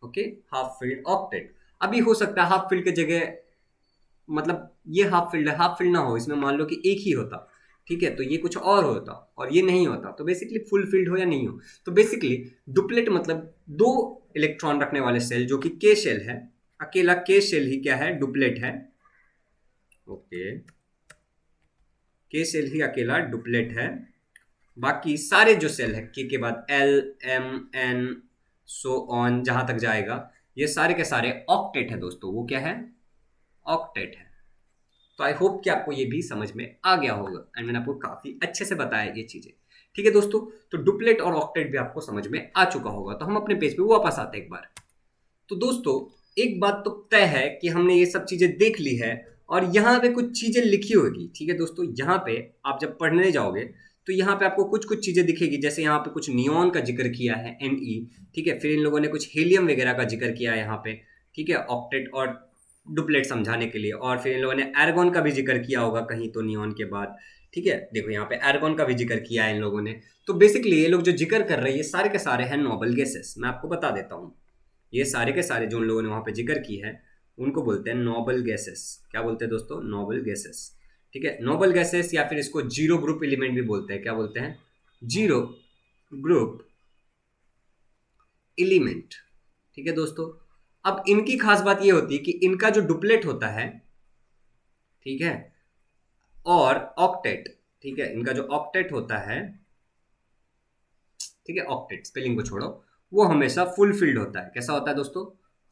okay, half filled octet. अभी हो सकता है हाफ फिल्ड के जगह, मतलब ये हाफ फिल्ड है, हाफ फिल्ड ना हो, इसमें मान लो कि एक ही होता, ठीक है, तो ये कुछ और होता और ये नहीं होता, तो बेसिकली फुल फिल्ड हो या नहीं हो। तो बेसिकली डुप्लेट मतलब 2 इलेक्ट्रॉन रखने वाले सेल, जो कि के शेल है, अकेला के शेल ही क्या है, डुप्लेट है, ओके, के सेल ही अकेला डुप्लेट है। बाकी सारे जो सेल है के बाद L M N so on जहां तक जाएगा, ये सारे के सारे ऑक्टेट है दोस्तों। वो क्या है? ऑक्टेट है। तो आई होप कि आपको ये भी समझ में आ गया होगा, एंड मैंने आपको काफी अच्छे से बताया ये चीजें, ठीक है दोस्तों। तो डुप्लेट और ऑक्टेट भी आपको समझ में आ चुका होगा। तो हम अपने पेज पे वापस आते हैं एक बार। तो दोस्तों एक बात तो तय है कि हमने ये सब चीजें देख ली है, और यहाँ पे कुछ चीजें लिखी होगी, ठीक है दोस्तों। यहाँ पे आप जब पढ़ने जाओगे तो यहाँ पे आपको कुछ कुछ चीजें दिखेगी, जैसे यहाँ पे कुछ नियॉन का जिक्र किया है, Ne, ठीक है। फिर इन लोगों ने कुछ हेलियम वगैरह का जिक्र किया है यहाँ पे, ठीक है, ऑक्टेट और डुप्लेट समझाने के लिए। और फिर इन लोगों ने एर्गोन का भी जिक्र किया होगा कहीं तो नियॉन के बाद, ठीक है। देखो यहाँ पे एर्गोन का भी जिक्र किया है इन लोगों ने। तो बेसिकली ये लोग जो जिक्र कर रहे हैं, ये सारे के सारे हैं नोबल गैसेस। मैं आपको बता देता हूँ, ये सारे के सारे जो उन लोगों ने वहां पे जिक्र की है, उनको बोलते हैं नोबल गैसेस। क्या बोलते हैं दोस्तों? नोबल गैसेस, ठीक है, नोबल गैसेस। या फिर इसको जीरो ग्रुप एलिमेंट भी बोलते हैं। क्या बोलते हैं? जीरो ग्रुप एलिमेंट, ठीक है दोस्तों। अब इनकी खास बात ये होती है कि इनका जो डुप्लेट होता है, ठीक है, और ऑक्टेट, ठीक है, इनका जो ऑक्टेट होता है, ठीक है, ऑक्टेट स्पेलिंग को छोड़ो, वो हमेशा फुल फिल्ड होता है। कैसा होता है दोस्तों?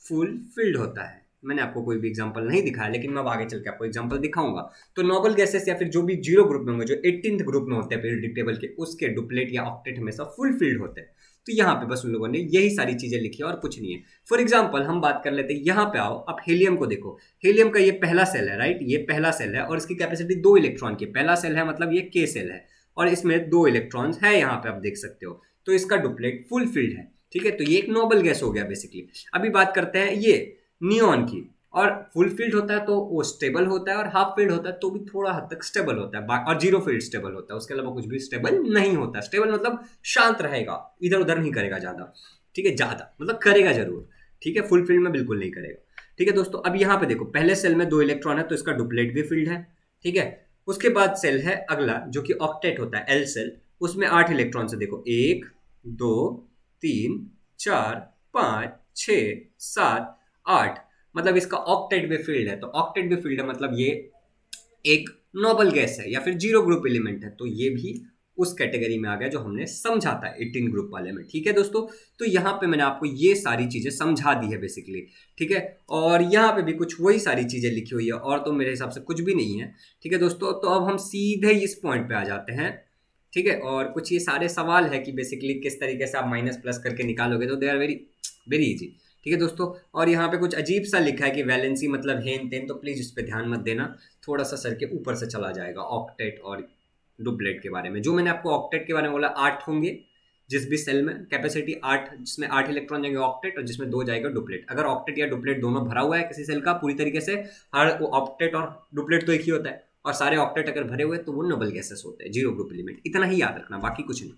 फुल फिल्ड होता है। मैंने आपको कोई भी एग्जांपल नहीं दिखाया, लेकिन मैं अब आगे चल के आपको एग्जांपल दिखाऊंगा। तो नोबल गैसेस या फिर जो भी जीरो ग्रुप में होंगे, जो 18th ग्रुप में होते हैं पीरियोडिक टेबल के, उसके डुप्लेट या ऑक्टेट हमेशा फुल फिल्ड होते हैं। तो यहाँ पे बस उन लोगों ने यही सारी चीजें लिखी है और कुछ नहीं है। फॉर एग्जाम्पल हम बात कर लेते हैं, यहाँ पे आओ, आप हेलियम को देखो। हेलियम का ये पहला सेल है, राइट, ये पहला सेल है और इसकी कैपेसिटी 2 इलेक्ट्रॉन की। पहला सेल है मतलब ये के सेल है और इसमें 2 इलेक्ट्रॉन्स है, यहाँ पे आप देख सकते हो। तो इसका डुप्लेट फुल फिल्ड है, ठीक है। तो ये एक नोबल गैस हो गया बेसिकली। अभी बात करते हैं ये नियॉन की। और फुल फील्ड होता है तो वो स्टेबल होता है, और हाफ फील्ड होता है तो भी थोड़ा हद तक स्टेबल होता है, और जीरो फील्ड स्टेबल होता है। उसके अलावा कुछ भी स्टेबल नहीं होता। स्टेबल मतलब शांत रहेगा, इधर उधर नहीं करेगा ज्यादा, ठीक है, ज्यादा मतलब करेगा जरूर, ठीक है, फुल फील्ड में बिल्कुल नहीं करेगा, ठीक है दोस्तों। अब यहाँ पे देखो, पहले सेल में 2 इलेक्ट्रॉन है तो इसका डुप्लेट भी फील्ड है, ठीक है। उसके बाद सेल है अगला जो कि ऑक्टेट होता है, एल सेल, उसमें 8 इलेक्ट्रॉन से देखो, 1 2 3 4 5 6 7 8, मतलब इसका ऑक्टेट भी फील्ड है। तो ऑक्टेट भी फील्ड है मतलब ये एक नोबल गैस है या फिर जीरो ग्रुप एलिमेंट है। तो ये भी उस कैटेगरी में आ गया जो हमने समझा था 18 ग्रुप वाले में, ठीक है दोस्तों। तो यहाँ पे मैंने आपको ये सारी चीजें समझा दी है बेसिकली, ठीक है। और यहाँ पे भी कुछ वही सारी चीजें लिखी हुई है, और तो मेरे हिसाब से कुछ भी नहीं है, ठीक है दोस्तों। तो अब हम सीधे इस पॉइंट पे आ जाते हैं, ठीक है। और कुछ ये सारे सवाल है कि बेसिकली किस तरीके से आप माइनस प्लस करके निकालोगे, तो they are very very easy, ठीक है दोस्तों। और यहाँ पे कुछ अजीब सा लिखा है कि वैलेंसी मतलब हेन तेन, तो प्लीज उस पर ध्यान मत देना, थोड़ा सा सर के ऊपर से चला जाएगा ऑक्टेट और डुप्लेट के बारे में। जो मैंने आपको ऑक्टेट के बारे में बोला, 8 होंगे जिस भी सेल में, कैपेसिटी 8, जिसमें 8 इलेक्ट्रॉन जाएंगे ऑक्टेट और जिसमें 2 जाएगा डुप्लेट। अगर ऑक्टेट या डुप्लेट दोनों भरा हुआ है किसी सेल का पूरी तरीके से, हर ऑक्टेट और डुप्लेट तो एक ही होता है, और सारे ऑक्टेट अगर भरे हुए तो वो नोबल गैसेस होते हैं, जीरो ग्रुप एलिमेंट। इतना ही याद रखना, बाकी कुछ नहीं,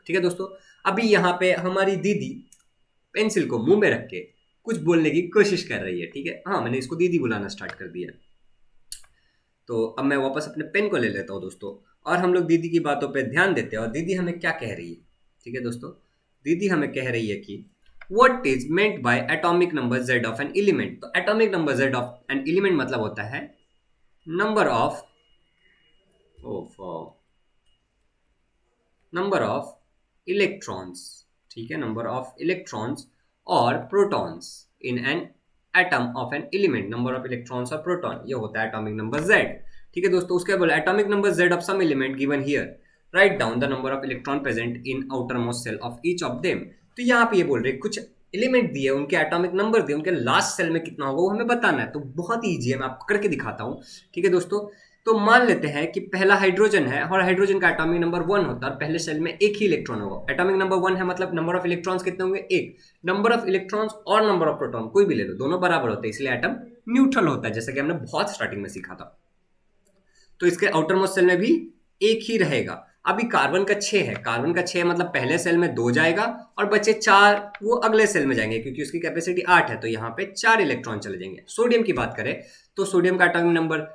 ठीक है दोस्तों। अभी यहाँ पे हमारी दीदी पेंसिल को मुंह में रख के कुछ बोलने की कोशिश कर रही है, ठीक है। हाँ, मैंने इसको दीदी बुलाना स्टार्ट कर दिया। तो अब मैं वापस अपने पेन को ले लेता हूँ दोस्तों, और हम लोग दीदी की बातों पे ध्यान देते हैं और दीदी हमें क्या कह रही है। ठीक है दोस्तों, दीदी हमें कह रही है कि what is meant by atomic number z of an element। तो atomic number z of an element मतलब होता है number of electrons, ठीक है, नंबर ऑफ इलेक्ट्रॉन्स और protons in an atom of an element. Number of electrons और proton, ये होता है एटॉमिक नंबर z। ठीक है दोस्तों, उसके बोला atomic number z of some element given here, write down the number of electron present in outermost shell of each of them. तो यहाँ पे ये बोल रहे कुछ एलिमेंट दिए, उनके एटॉमिक नंबर दिए, उनके लास्ट सेल में कितना होगा वो हमें बताना है। तो बहुत ईजी है, मैं आपको करके दिखाता हूँ। ठीक है दोस्तों, तो मान लेते हैं कि पहला हाइड्रोजन है और हाइड्रोजन का एटॉमिक नंबर 1 होता है और पहले सेल में एक ही इलेक्ट्रॉन होगा। एटॉमिक नंबर 1 है मतलब नंबर ऑफ इलेक्ट्रॉन्स कितने होंगे, एक। नंबर ऑफ इलेक्ट्रॉन्स और नंबर ऑफ प्रोटॉन कोई भी ले लो, दोनों बराबर होते हैं, इसलिए एटम न्यूट्रल होता है, जैसा कि हमने बहुत स्टार्टिंग में सीखा था। तो इसके आउटर मोस्ट सेल में भी एक ही रहेगा। अभी कार्बन का 6 है, कार्बन का 6 मतलब पहले सेल में 2 जाएगा और बचे 4 वो अगले सेल में जाएंगे, क्योंकि उसकी कैपेसिटी 8 है, तो यहाँ पे 4 इलेक्ट्रॉन चले जाएंगे। सोडियम की बात करें तो सोडियम का एटॉमिक नंबर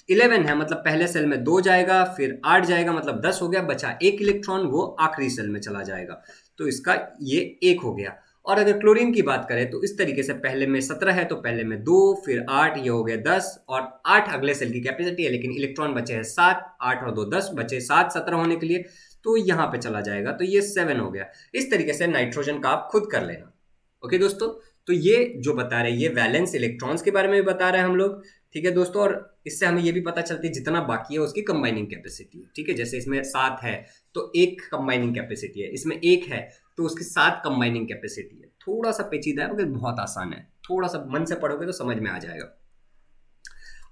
11 है, मतलब पहले सेल में 2 जाएगा, फिर 8 जाएगा, मतलब 10 हो गया, बचा 1 इलेक्ट्रॉन, वो आखिरी सेल में चला जाएगा, तो इसका ये 1 हो गया। और अगर क्लोरीन की बात करें तो इस तरीके से पहले में 17 है तो पहले में 2, फिर 8, ये हो गया 10, और 8 अगले सेल की कैपेसिटी है, लेकिन इलेक्ट्रॉन बचे हैं 7, 8 और 2 10, बचे 7 17 होने के लिए, तो यहाँ पे चला जाएगा, तो ये 7 हो गया। इस तरीके से नाइट्रोजन का आप खुद कर लेना। ओके दोस्तों, तो ये जो बता रहे हैं ये वैलेंस इलेक्ट्रॉन्स के बारे में भी बता रहे हैं हम लोग। ठीक है दोस्तों, और इससे हमें ये भी पता चलती है जितना बाकी है उसकी कंबाइनिंग कैपेसिटी है। ठीक है, जैसे इसमें 7 है तो 1 कंबाइनिंग कैपेसिटी है, इसमें 1 है तो उसकी 7 कंबाइनिंग कैपेसिटी है। थोड़ा सा पेचीदा है मगर बहुत आसान है, थोड़ा सा मन से पढ़ोगे तो समझ में आ जाएगा।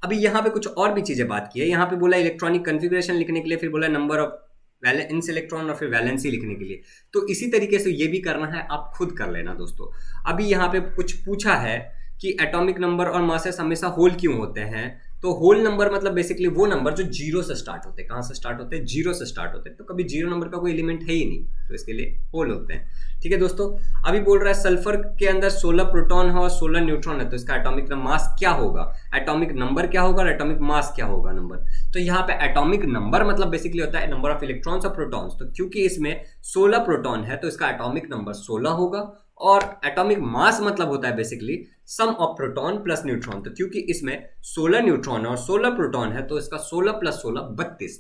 अभी यहाँ पे कुछ और भी चीजें बात की है। यहाँ पे बोला इलेक्ट्रॉनिक कन्फिग्रेशन लिखने के लिए, फिर बोला नंबर ऑफ वैलेंस इलेक्ट्रॉन और फिर वैलेंसी लिखने के लिए। तो इसी तरीके से ये भी करना है, आप खुद कर लेना दोस्तों। अभी यहाँ पे कुछ पूछा है कि एटॉमिक नंबर और मासेस हमेशा होल क्यों होते हैं। तो होल नंबर मतलब बेसिकली वो नंबर जो 0 से स्टार्ट होते हैं। कहाँ से स्टार्ट होते हैं, 0 से स्टार्ट होते हैं, तो कभी 0 नंबर का कोई एलिमेंट है ही नहीं, तो इसके लिए होल होते हैं। ठीक है दोस्तों, अभी बोल रहा है सल्फर के अंदर 16 प्रोटॉन है और 16 न्यूट्रॉन है, तो इसका एटॉमिक मास क्या होगा, एटॉमिक नंबर क्या होगा और एटॉमिक मास क्या होगा नंबर। तो यहाँ पे एटॉमिक नंबर मतलब बेसिकली होता है नंबर ऑफ इलेक्ट्रॉन्स और प्रोटॉन्स। तो क्योंकि इसमें 16 प्रोटॉन है तो इसका एटॉमिक नंबर 16 होगा, और एटॉमिक मास मतलब होता है basically sum of proton plus neutron. तो क्योंकि इसमें 16 न्यूट्रॉन और 16 प्रोटॉन है तो इसका 16 प्लस 16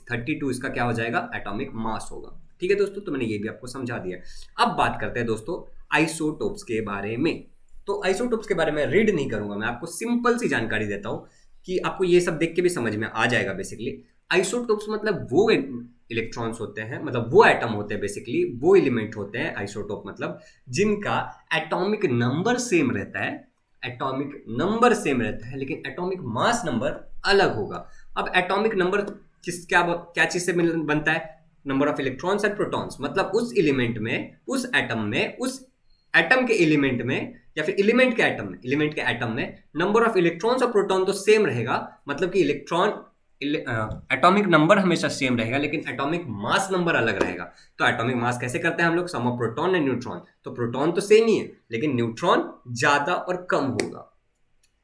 32 इसका क्या हो जाएगा, एटॉमिक मास होगा। ठीक है दोस्तों, तो मैंने ये भी आपको समझा दिया। अब बात करते हैं दोस्तों आइसोटोप्स के बारे में। तो आइसोटोप्स के बारे में रीड नहीं करूंगा, मैं आपको सिंपल सी जानकारी देता हूं कि आपको ये सब देख के भी समझ में आ जाएगा। बेसिकली आइसोटोप्स मतलब वो इलेक्ट्रॉन्स होते हैं, मतलब वो एटम होते हैं, बेसिकली वो एलिमेंट होते हैं आइसोटोप मतलब, जिनका एटॉमिक नंबर सेम रहता है, एटॉमिक नंबर सेम रहता है लेकिन एटॉमिक मास नंबर अलग होगा। अब एटॉमिक नंबर क्या चीज से बनता है, number of electrons and protons, मतलब उस एलिमेंट में, उस एटम में, उस एटम के एलिमेंट में या फिर एलिमेंट के एटम में नंबर ऑफ इलेक्ट्रॉन्स और प्रोटॉन तो सेम रहेगा, मतलब कि एटॉमिक नंबर हमेशा सेम रहेगा लेकिन एटॉमिक मास नंबर अलग रहेगा। तो एटॉमिक मास कैसे करते हैं हम लोग, सम ऑफ प्रोटॉन एंड न्यूट्रॉन। तो प्रोटॉन तो सेम ही है लेकिन न्यूट्रॉन ज्यादा और कम होगा।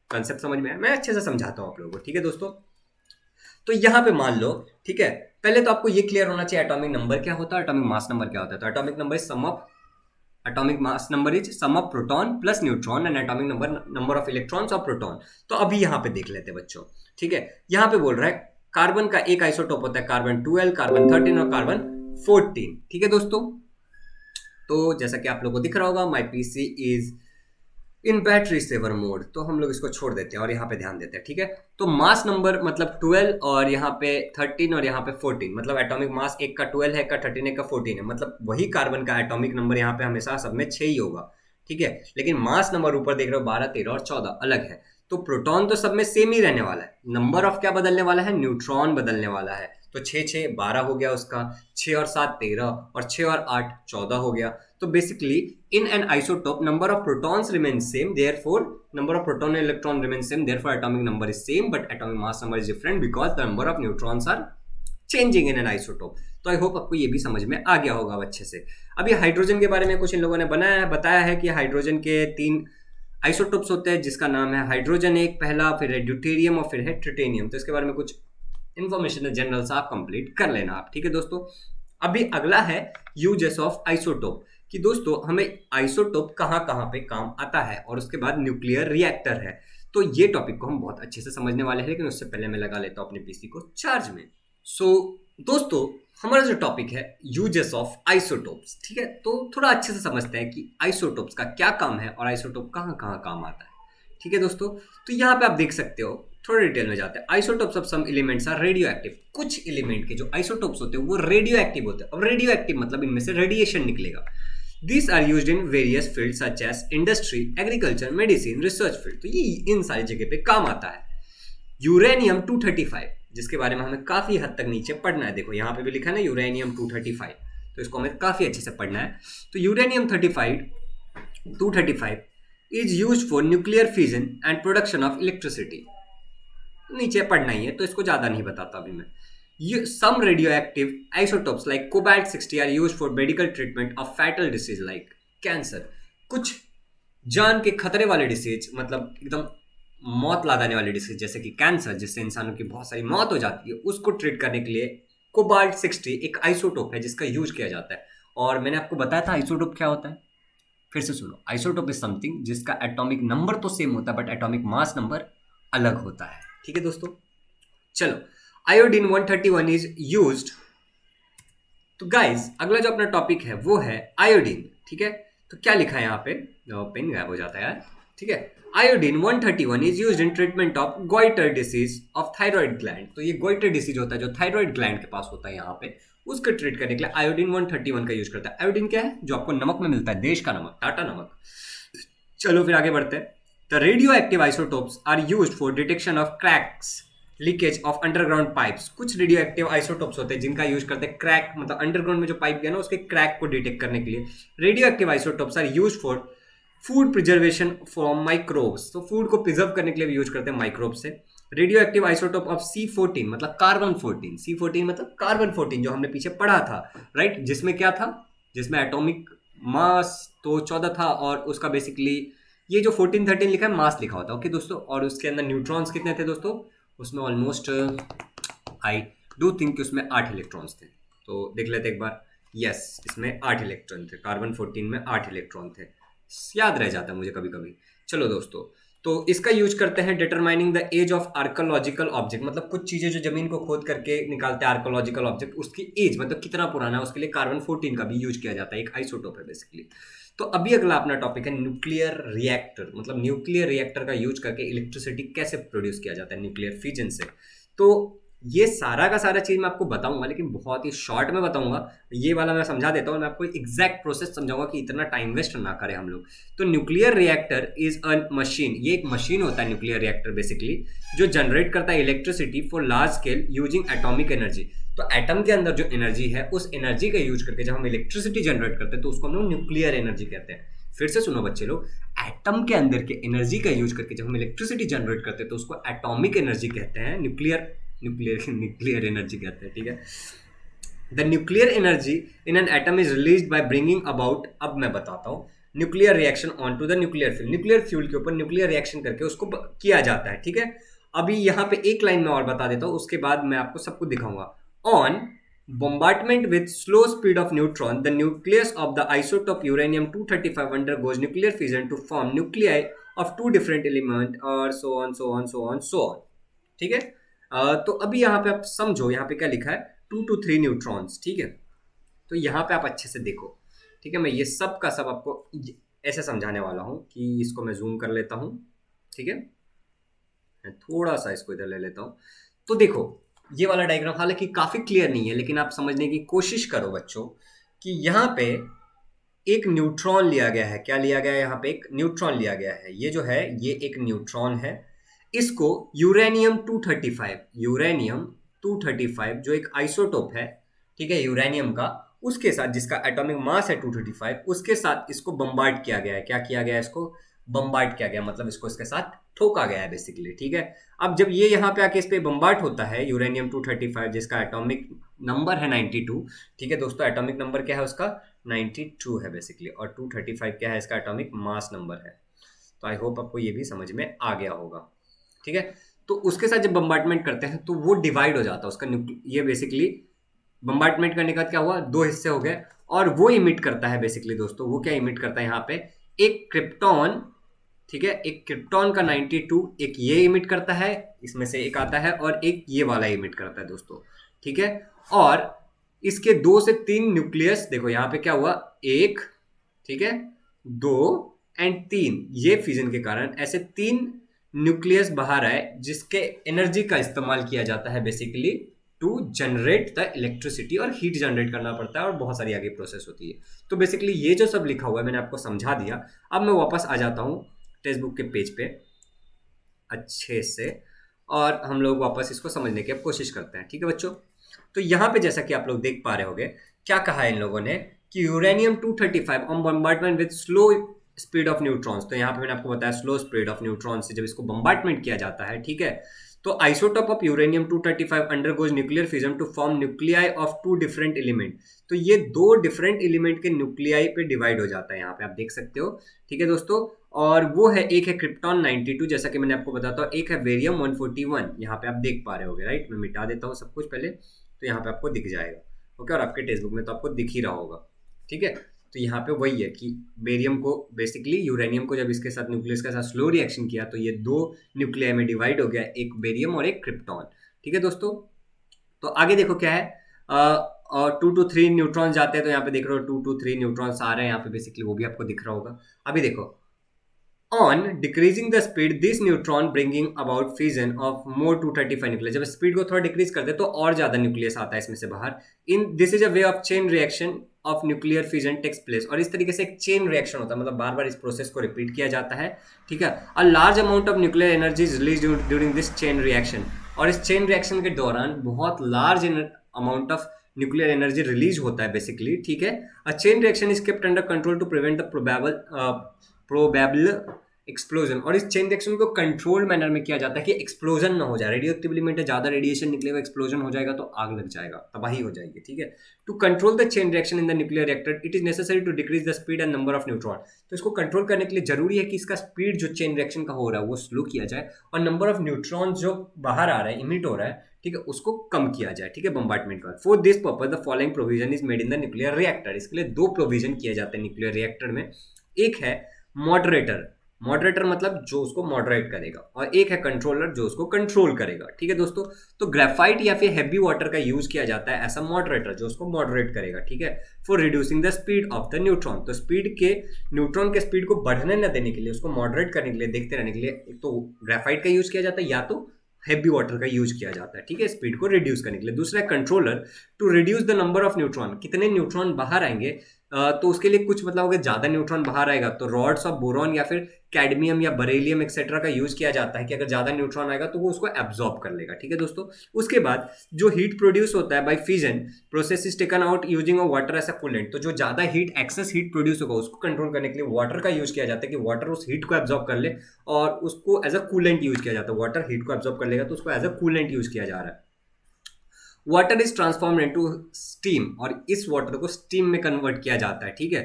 कंसेप्ट समझ में आया, मैं अच्छे से समझाता हूं आप लोगों को। ठीक है दोस्तों, तो यहां पे मान लो, ठीक है, पहले तो आपको ये क्लियर होना चाहिए एटॉमिक नंबर क्या होता है, एटॉमिक मास नंबर क्या होता है। तो atomic mass number is sum of proton plus neutron and atomic number of electrons और प्रोटॉन। तो अभी यहां पे देख लेते हैं बच्चों। ठीक है, यहां पे बोल रहा है कार्बन का एक आइसोटोप होता है कार्बन 12, कार्बन 13 और कार्बन 14। ठीक है दोस्तों, तो जैसा कि आप लोगों को दिख रहा होगा my PC is in battery saver mode, तो हम लोग इसको छोड़ देते हैं और यहाँ पे ध्यान देते हैं। ठीक है, तो मास नंबर मतलब 12 और यहाँ पे 13 और यहाँ पे 14, मतलब एटॉमिक मास एक का 12 है, एक का 13 है, एक का 14 है, मतलब वही कार्बन का एटॉमिक नंबर यहाँ पे हमेशा सब में 6 ही होगा। ठीक है, लेकिन मास नंबर ऊपर देख रहे हो 12, 13 और 14 अलग है। तो प्रोटॉन तो सब में सेम ही रहने वाला है, नंबर ऑफ क्या बदलने वाला है, न्यूट्रॉन बदलने वाला है। तो 6 6 12 हो गया उसका, 6 और 7 13 और 6 और 8 14 हो गया। तो basically in an isotope number of protons remains same, therefore number of proton and electron remains same, therefore atomic number is same but atomic mass number is different because the number of neutrons are changing in an isotope। तो I hope आपको ये भी समझ में आ गया होगा अच्छे से। अभी हाइड्रोजन के बारे में कुछ इन लोगों ने बताया है कि हाइड्रोजन के 3 आइसोटोप्स होते हैं जिसका नाम है हाइड्रोजन 1 पहला, फिर है ड्यूटेरियम और फिर है ट्रिटेनियम। तो इसके बारे में कुछ इंफॉर्मेशन जनरल आप कंप्लीट कर लेना आप, ठीक है दोस्तों। अभी अगला है यूजेस ऑफ आइसोटोप, कि दोस्तों हमें आइसोटोप कहाँ कहाँ पे काम आता है, और उसके बाद न्यूक्लियर रिएक्टर है। तो ये टॉपिक को हम बहुत अच्छे से समझने वाले हैं, लेकिन उससे पहले मैं लगा लेता हूँ अपने पीसी को चार्ज में। सो दोस्तों, हमारा जो टॉपिक है यूजेस ऑफ आइसोटोप्स, ठीक है, तो थोड़ा अच्छे से समझते हैं कि आइसोटोप्स का क्या काम है और आइसोटोप कहाँ कहाँ काम आता है, ठीक है दोस्तों। तो यहाँ पे आप देख सकते हो, थोड़ा डिटेल में जाते हैं। Isotopes of some elements are radioactive, कुछ एलिमेंट के जो आइसोटोप्स होते हैं वो रेडियो एक्टिव होते हैं। अब रेडियो एक्टिव मतलब इनमें से रेडिएशन निकलेगा। These are used in various fields such as industry, agriculture, medicine, research field। तो ये इन सारी जगह पे काम आता है। यूरेनियम 235, जिसके बारे में हमें काफी हद तक नीचे पढ़ना है, देखो यहाँ पे भी लिखा है ना यूरेनियम 235, तो इसको हमें काफी अच्छे से पढ़ना है। तो uranium 235 is used for nuclear fission and production of electricity. नीचे पढ़ना ही है तो इसको ज्यादा नहीं बताता अभी मैं। Some radioactive isotopes like cobalt 60 are used for medical treatment of fatal disease like cancer। कुछ जान के खतरे वाले डिसीज, मतलब एकदम मौत ला देने वाले डिसीज जैसे कि कैंसर, जिससे इंसानों की बहुत सारी मौत हो जाती है, उसको ट्रीट करने के लिए कोबाल्ट 60 एक आइसोटोप है जिसका यूज किया जाता है। और मैंने आपको बताया था आइसोटोप क्या होता है, फिर से सुनो। आइसोटोप इज समथिंग जिसका एटॉमिक नंबर तो सेम होता है बट एटॉमिक मास नंबर अलग होता है, ठीक है दोस्तों। चलो, आयोडीन 131 इज यूज्ड। तो गाइज अगला जो अपना टॉपिक है वो है आयोडीन, ठीक है। तो क्या लिखा है यहाँ पे, पेन गायब हो जाता है यार, ठीक है। Iodine 131 is used in treatment of goitre disease of thyroid gland. तो ये गोइटर डिसीज होता है जो थायराइड ग्लैंड के पास होता है यहाँ पे, उसको ट्रीट करने के लिए आयोडीन 131 का यूज करता है। आयोडीन क्या है, जो आपको नमक में मिलता है, देश का नमक, टाटा नमक। चलो फिर आगे बढ़ते हैं। The radioactive isotopes are used for detection of cracks, leakage of underground pipes. कुछ रेडियो एक्टिव आइसोटोप्स होते हैं जिनका यूज करते हैं क्रैक, मतलब अंडरग्राउंड में जो पाइप गया ना उसके क्रैक को डिटेक्ट करने के लिए। Radioactive isotopes are use for food preservation from microbes. तो फूड को प्रिजर्व करने के लिए भी यूज करते हैं माइक्रोब से। Radio active isotope of C14 मतलब कार्बन 14, C14 मतलब कार्बन 14 जो हमने पीछे पढ़ा था, राइट, जिसमें क्या था, जिसमें एटॉमिक मास तो 14 था और उसका बेसिकली ये जो 14 13 लिखा है मास लिखा होता है, ओके दोस्तों। और उसके अंदर न्यूट्रॉन्स कितने थे दोस्तों, उसमें ऑलमोस्ट आई डू थिंक उसमें 8 इलेक्ट्रॉन्स थे। तो देख लेते एक बार, यस इसमें 8 इलेक्ट्रॉन थे, कार्बन 14 में 8 इलेक्ट्रॉन थे, याद रह जाता है मुझे कभी कभी। चलो दोस्तों, तो इसका यूज करते हैं determining the age of archaeological object, मतलब कुछ चीजें जो जमीन को खोद करके निकालते हैं आर्कोलॉजिकल ऑब्जेक्ट, उसकी एज मतलब कितना पुराना है उसके लिए कार्बन 14 का भी यूज किया जाता है, एक आइसोटोप है बेसिकली। तो अभी अगला अपना टॉपिक है न्यूक्लियर रिएक्टर, मतलब न्यूक्लियर रिएक्टर का यूज करके इलेक्ट्रिसिटी कैसे प्रोड्यूस किया जाता है न्यूक्लियर फिजन से। तो ये सारा का सारा चीज मैं आपको बताऊंगा, लेकिन बहुत ही शॉर्ट में बताऊंगा। ये वाला मैं समझा देता हूँ, मैं आपको एग्जैक्ट प्रोसेस समझाऊंगा कि इतना टाइम वेस्ट ना करें हम लोग। तो nuclear reactor is a machine, ये एक मशीन होता है न्यूक्लियर रिएक्टर बेसिकली, जो जनरेट करता है electricity for large scale using atomic energy. तो एटम के अंदर जो एनर्जी है उस एनर्जी का यूज करके जब हम इलेक्ट्रिसिटी जनरेट करते हैं तो उसको हम लोग न्यूक्लियर एनर्जी कहते हैं। फिर से सुनो बच्चे लोग, एटम के अंदर के एनर्जी का यूज करके जब हम इलेक्ट्रिसिटी जनरेट करते हैं तो उसको एटॉमिक एनर्जी कहते हैं, न्यूक्लियर एनर्जी कहते हैं, ठीक है। The nuclear energy in an atom is released by bringing about, अब मैं बताता हूँ, nuclear reaction on to the nuclear fuel. Nuclear fuel के ऊपर न्यूक्लियर रिएक्शन करके उसको किया जाता है, ठीक है। अभी यहाँ पे एक लाइन में और बता देता हूँ, उसके बाद मैं आपको सब कुछ दिखाऊंगा। On bombardment with slow speed of neutron, the nucleus of the isotope uranium 235 undergoes nuclear fission to form nuclei of two different elements और so on so on so on so on, ठीक है। तो अभी यहाँ पे आप समझो, यहाँ पे क्या लिखा है, 2 to 3 न्यूट्रॉन्स, ठीक है। तो यहाँ पे आप अच्छे से देखो, ठीक है। मैं ये सब का सब आपको ऐसे समझाने वाला हूँ कि इसको मैं जूम कर लेता हूँ, ठीक है। मैं थोड़ा सा इसको इधर ले लेता हूँ। तो देखो ये वाला डायग्राम हालांकि काफी क्लियर नहीं है, लेकिन आप समझने की कोशिश करो बच्चों कि यहाँ पे एक न्यूट्रॉन लिया गया है। क्या लिया गया है, यहाँ पे एक न्यूट्रॉन लिया गया है। ये जो है ये एक न्यूट्रॉन है, इसको यूरेनियम 235 जो एक आइसोटोप है, ठीक है, यूरेनियम का, उसके साथ जिसका एटॉमिक मास है 235, उसके साथ इसको बम्बार्ड किया गया है। क्या किया गया है, इसको बम्बार्ड किया गया, मतलब इसको इसके साथ ठोका गया है बेसिकली, ठीक है। अब जब ये यहाँ पे आके इस पे बम्बार्ड होता है यूरेनियम 235 जिसका एटॉमिक नंबर है 92, ठीक है दोस्तों, एटॉमिक नंबर क्या है उसका 92 है बेसिकली, और 235 क्या है इसका एटॉमिक मास नंबर है। तो आई होप आपको ये भी समझ में आ गया होगा, ठीक है। तो उसके साथ जब बम्बार्टमेंट करते हैं तो वो डिवाइड हो जाता है उसका ये बेसिकली बम्बार्टमेंट करने के बाद क्या हुआ, दो हिस्से हो गए। और वो इमिट करता है बेसिकली दोस्तों, वो क्या इमिट करता है यहाँ पे, एक क्रिप्टॉन, ठीक है, एक क्रिप्टॉन का 92, एक ये इमिट करता है, इसमें से एक आता है, और एक ये वाला इमिट करता है दोस्तों, ठीक है। और इसके 2 से 3 न्यूक्लियस, देखो यहाँ पे क्या हुआ, एक, ठीक है, 2 और 3, ये फ्यूजन के कारण ऐसे 3 न्यूक्लियस बाहर आए जिसके एनर्जी का इस्तेमाल किया जाता है basically to generate the electricity, और हीट जनरेट करना पड़ता है और बहुत सारी आगे प्रोसेस होती है। तो बेसिकली ये जो सब लिखा हुआ है मैंने आपको समझा दिया। अब मैं वापस आ जाता हूँ टेक्स्ट बुक के पेज पे अच्छे से, और हम लोग वापस इसको समझने की अब कोशिश करते हैं, ठीक है बच्चों। तो यहाँ पे जैसा कि आप लोग देख पा रहे होंगे, क्या कहा है इन लोगों ने कि uranium 235 on bombardment with slow speed of neutrons, तो यहाँ पे मैंने आपको बताया स्लो स्पीड ऑफ न्यूट्रॉन से जब इसको बम्बार्टमेंट किया जाता है, ठीक है, तो isotope of uranium 235 undergoes nuclear fusion to form nuclei of 2 different element. तो ये 2 डिफरेंट एलिमेंट के न्यूक्लियाई पे डिवाइड हो जाता है, यहाँ पे आप देख सकते हो, ठीक है दोस्तों। और वो है, एक है क्रिप्टॉन 92 जैसा कि मैंने आपको बताता हूँ, एक है वेरियम 141, यहाँ पे आप देख पा रहे होगे, राइट। मैं मिटा देता हूँ सब कुछ पहले, तो यहाँ पे आपको दिख जाएगा, ओके, और आपके टेक्स्ट बुक में तो आपको दिख ही रहा होगा, ठीक है। तो यहाँ पे वही है कि बेरियम को बेसिकली यूरेनियम को जब इसके साथ न्यूक्लियस के साथ स्लो रिएक्शन किया तो ये 2 न्यूक्लियाई में डिवाइड हो गया, एक बेरियम और एक क्रिप्टॉन, ठीक है दोस्तों। तो आगे देखो क्या है, और 2 to 3 न्यूट्रॉन जाते हैं, तो यहाँ पे देख रहे हो 2 to 3 न्यूट्रॉन्स आ रहे हैं यहाँ पे बेसिकली, वो भी आपको दिख रहा होगा। अभी देखो, on decreasing the speed this neutron bringing about fission of more 235 nucleus, जब स्पीड को थोड़ा डिक्रीज करते हैं तो और ज्यादा न्यूक्लियस आता है इसमें से बाहर। In this is a way of chain reaction of nuclear fusion takes place, और इस तरीके से एक चेन रिएक्शन होता है, मतलब बार बार इस प्रोसेस को रिपीट किया जाता है, ठीक है। A large amount of nuclear energy is release during this chain reaction, और इस चेन रिएक्शन के दौरान बहुत large amount of nuclear energy release होता है बेसिकली, ठीक है। A chain reaction is kept under control to prevent the probable explosion, और इस चेन रिएक्शन को कंट्रोल्ड मैनर में किया जाता है कि एक्सप्लोजन ना हो जाए, रेडियो एक्टिव एलिमेंट है, ज्यादा रेडिएशन निकलेगा, एक्सप्लोजन हो जाएगा तो आग लग जाएगा, तबाही हो जाएगी, ठीक है। To control the chain reaction in the nuclear reactor it is necessary to decrease the speed and number of neutron, तो इसको कंट्रोल करने के लिए जरूरी है कि इसका स्पीड जो चेन रिएक्शन का हो रहा है वो स्लो किया जाए, और नंबर ऑफ न्यूट्रॉन जो बाहर आ रहा है, इमिट हो रहा है, ठीक है, उसको कम किया जाए, ठीक है, बम्बार्टमेंट का। For this purpose the following provision is made in the nuclear reactor, इसके लिए 2 प्रोविजन किए जाते हैं न्यूक्लियर रिएक्टर में। एक है मॉडरेटर, मॉडरेटर मतलब जो उसको मॉडरेट करेगा, और एक है कंट्रोलर जो उसको कंट्रोल करेगा, ठीक है दोस्तों। तो ग्रेफाइट या फिर हैवी वाटर का यूज किया जाता है एज अ मॉडरेटर जो उसको मॉडरेट करेगा, ठीक है, for reducing the speed of the neutron, तो स्पीड के न्यूट्रॉन के स्पीड को बढ़ने न देने के लिए, उसको मॉडरेट करने के लिए, देखते रहने के लिए, एक तो ग्रेफाइट का यूज किया जाता है या तो हैवी वाटर का यूज किया जाता है, ठीक है, स्पीड को रिड्यूस करने के लिए। दूसरा controller to reduce the number of neutron, कितने न्यूट्रॉन बाहर आएंगे, तो उसके लिए कुछ मतलब अगर ज्यादा न्यूट्रॉन बाहर आएगा तो रॉड्स ऑफ बोरॉन या फिर कैडमियम या बरेलियम एक्सेट्रा का यूज किया जाता है कि अगर ज्यादा न्यूट्रॉन आएगा तो वो उसको एब्जॉर्ब कर लेगा, ठीक है दोस्तों। उसके बाद जो हीट प्रोड्यूस होता है by fission process is taken out using a water as a coolant, तो जो ज्यादा हीट एक्सेस हीट प्रोड्यूस होगा उसको कंट्रोल करने के लिए वाटर का यूज किया जाता है कि वाटर उस हीट को एब्जॉर्ब कर ले, और उसको एज अ कूलेंट यूज किया जाता है, वाटर हीट को एब्जॉर्ब कर लेगा तो उसको एज अ कूलेंट यूज किया जा रहा है। Water is transform into steam, और इस वाटर को स्टीम में कन्वर्ट किया जाता है, ठीक है,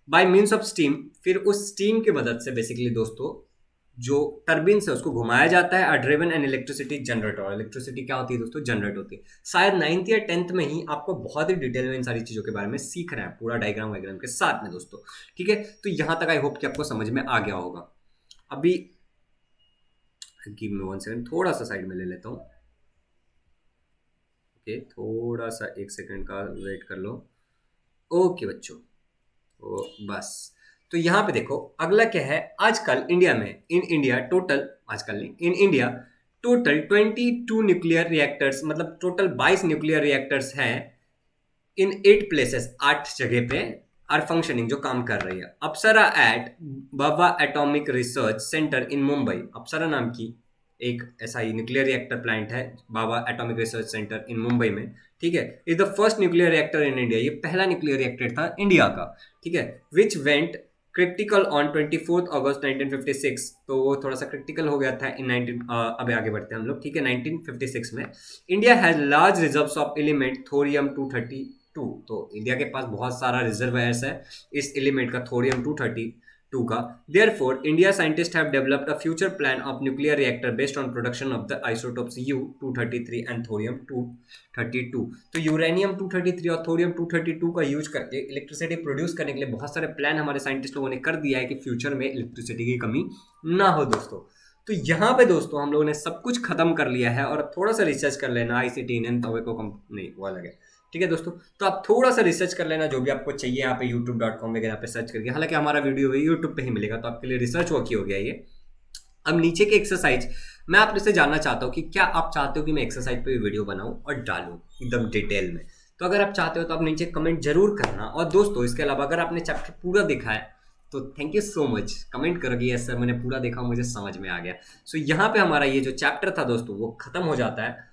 बाय मीन्स ऑफ स्टीम। फिर उस स्टीम की मदद से बेसिकली दोस्तों जो टर्बिन से उसको घुमाया जाता है, ड्रिवन एंड इलेक्ट्रिसिटी जनरेट, और इलेक्ट्रिसिटी क्या होती है दोस्तों, जनरेट होती है। शायद 9th या 10th में ही आपको बहुत ही डिटेल में इन सारी चीजों के बारे में सीख रहे हैं, पूरा डायग्राम वायग्राम के साथ में दोस्तों, ठीक है। तो यहां तक आई होप कि आपको समझ में आ गया होगा। अभी गिव मी 1 सेकंड, थोड़ा सा साइड में ले लेता हूँ, थोड़ा सा 1 सेकंड का वेट कर लो, ओके बच्चों, ओ बस। तो यहाँ पे देखो अगला क्या है, आजकल इंडिया में, इन इंडिया टोटल, आजकल नहीं, in India total 22 nuclear reactors, मतलब टोटल 22 न्यूक्लियर रिएक्टर्स हैं इन 8 प्लेसेस, 8 जगह पे आर फंक्शनिंग, जो काम कर रही है। अप्सरा एट बाबा एटॉमिक रिसर्च सेंटर इन मुंबई, अप्सरा नाम की एक ऐसा ही न्यूक्लियर रिएक्टर प्लांट है बाबा एटॉमिक रिसर्च सेंटर इन मुंबई में, ठीक है, is the first nuclear reactor in India, ये पहला न्यूक्लियर रिएक्टर था इंडिया का, ठीक है, विच वेंट क्रिटिकल ऑन 24 अगस्त 1956, तो वो थोड़ा सा क्रिटिकल हो गया था इन 19 अभी आगे बढ़ते हैं हम लोग, ठीक है, 1956 में। India has large reserves of element thorium 232, तो इंडिया के पास बहुत सारा रिजर्वायर्स है इस एलिमेंट का, थोरियम 232, टू का। Therefore India scientist have developed a future plan of nuclear reactor based on production of the isotopes U-233 and thorium two thirty two. तो यूरेनियम-233 और थोरियम-232 का यूज करके इलेक्ट्रिसिटी प्रोड्यूस करने के लिए बहुत सारे प्लान हमारे साइंटिस्ट लोगों ने कर दिया है कि फ्यूचर में इलेक्ट्रिसिटी की कमी ना हो दोस्तों। तो यहाँ पे दोस्तों हम लोगों ने सब कुछ खत्म कर लिया है, और थोड़ा सा रिसर्च कर लेना। ICT इंडियन टोबैको नहीं, वो अलग है, ठीक है दोस्तों। तो आप थोड़ा सा रिसर्च कर लेना, जो भी आपको चाहिए यहाँ पे youtube.com वगैरह पे सर्च करके। हालांकि हमारा वीडियो यूट्यूब पे ही मिलेगा, तो आपके लिए रिसर्च वर्क ही हो गया ये। अब नीचे के एक्सरसाइज मैं आपसे जानना चाहता हूँ कि क्या आप चाहते हो कि मैं एक्सरसाइज पे वीडियो बनाऊं और डालूं एकदम डिटेल में। तो अगर आप चाहते हो तो आप नीचे कमेंट जरूर करना। और दोस्तों इसके अलावा अगर आपने चैप्टर पूरा देखा है तो thank you so much, comment करो कि यस सर मैंने पूरा देखा, मुझे समझ में आ गया। सो यहाँ पे हमारा ये जो चैप्टर था दोस्तों वो खत्म हो जाता है।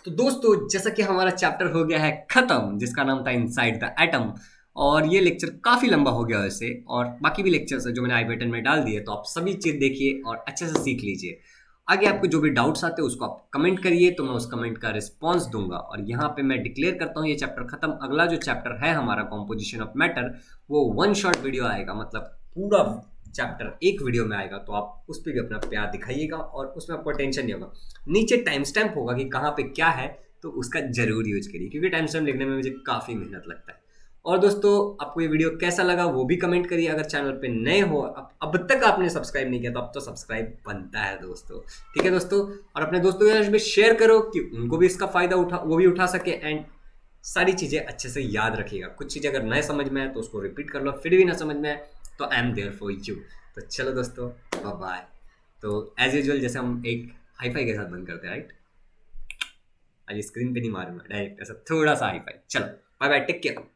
तो दोस्तों जैसा कि हमारा चैप्टर हो गया है खत्म, जिसका नाम था इनसाइड द एटम, और ये लेक्चर काफी लंबा हो गया वैसे, और बाकी भी लेक्चर्स है जो मैंने आई बटन में डाल दिए, तो आप सभी चीज देखिए और अच्छे से सीख लीजिए। आगे आपको जो भी डाउट्स आते हैं उसको आप कमेंट करिए, तो मैं उस कमेंट का रिस्पॉन्स दूंगा। और यहाँ पे मैं डिक्लेयर करता हूँ ये चैप्टर खत्म। अगला जो चैप्टर है हमारा कॉम्पोजिशन ऑफ मैटर, वो 1 शॉट वीडियो आएगा, मतलब पूरा चैप्टर एक वीडियो में आएगा। तो आप उस पर भी अपना प्यार दिखाइएगा, और उसमें आपको टेंशन नहीं होगा। नीचे टाइम स्टैम्प होगा कि कहाँ पे क्या है, तो उसका जरूर यूज करिए, क्योंकि टाइम स्टैम्प लिखने में मुझे काफ़ी मेहनत लगता है। और दोस्तों आपको ये वीडियो कैसा लगा वो भी कमेंट करिए। अगर चैनल पे नए हो, अब तक आपने सब्सक्राइब नहीं किया, तो अब तो सब्सक्राइब बनता है दोस्तों, ठीक है दोस्तों। और अपने दोस्तों के साथ भी शेयर करो कि उनको भी इसका फायदा वो भी उठा सके। एंड सारी चीज़ें अच्छे से याद रखिएगा। कुछ चीज़ें अगर नए समझ में आए तो उसको रिपीट कर लो, फिर भी ना समझ में आए तो I am there for you. तो चलो दोस्तों, बाय बाय। तो एज यूजुअल जैसे हम एक हाई फाई के साथ बंद करते हैं, राइट। आज स्क्रीन पे नहीं मारूंगा, डायरेक्ट ऐसा थोड़ा सा हाई फाई। चलो बाय बाय, टेक केयर।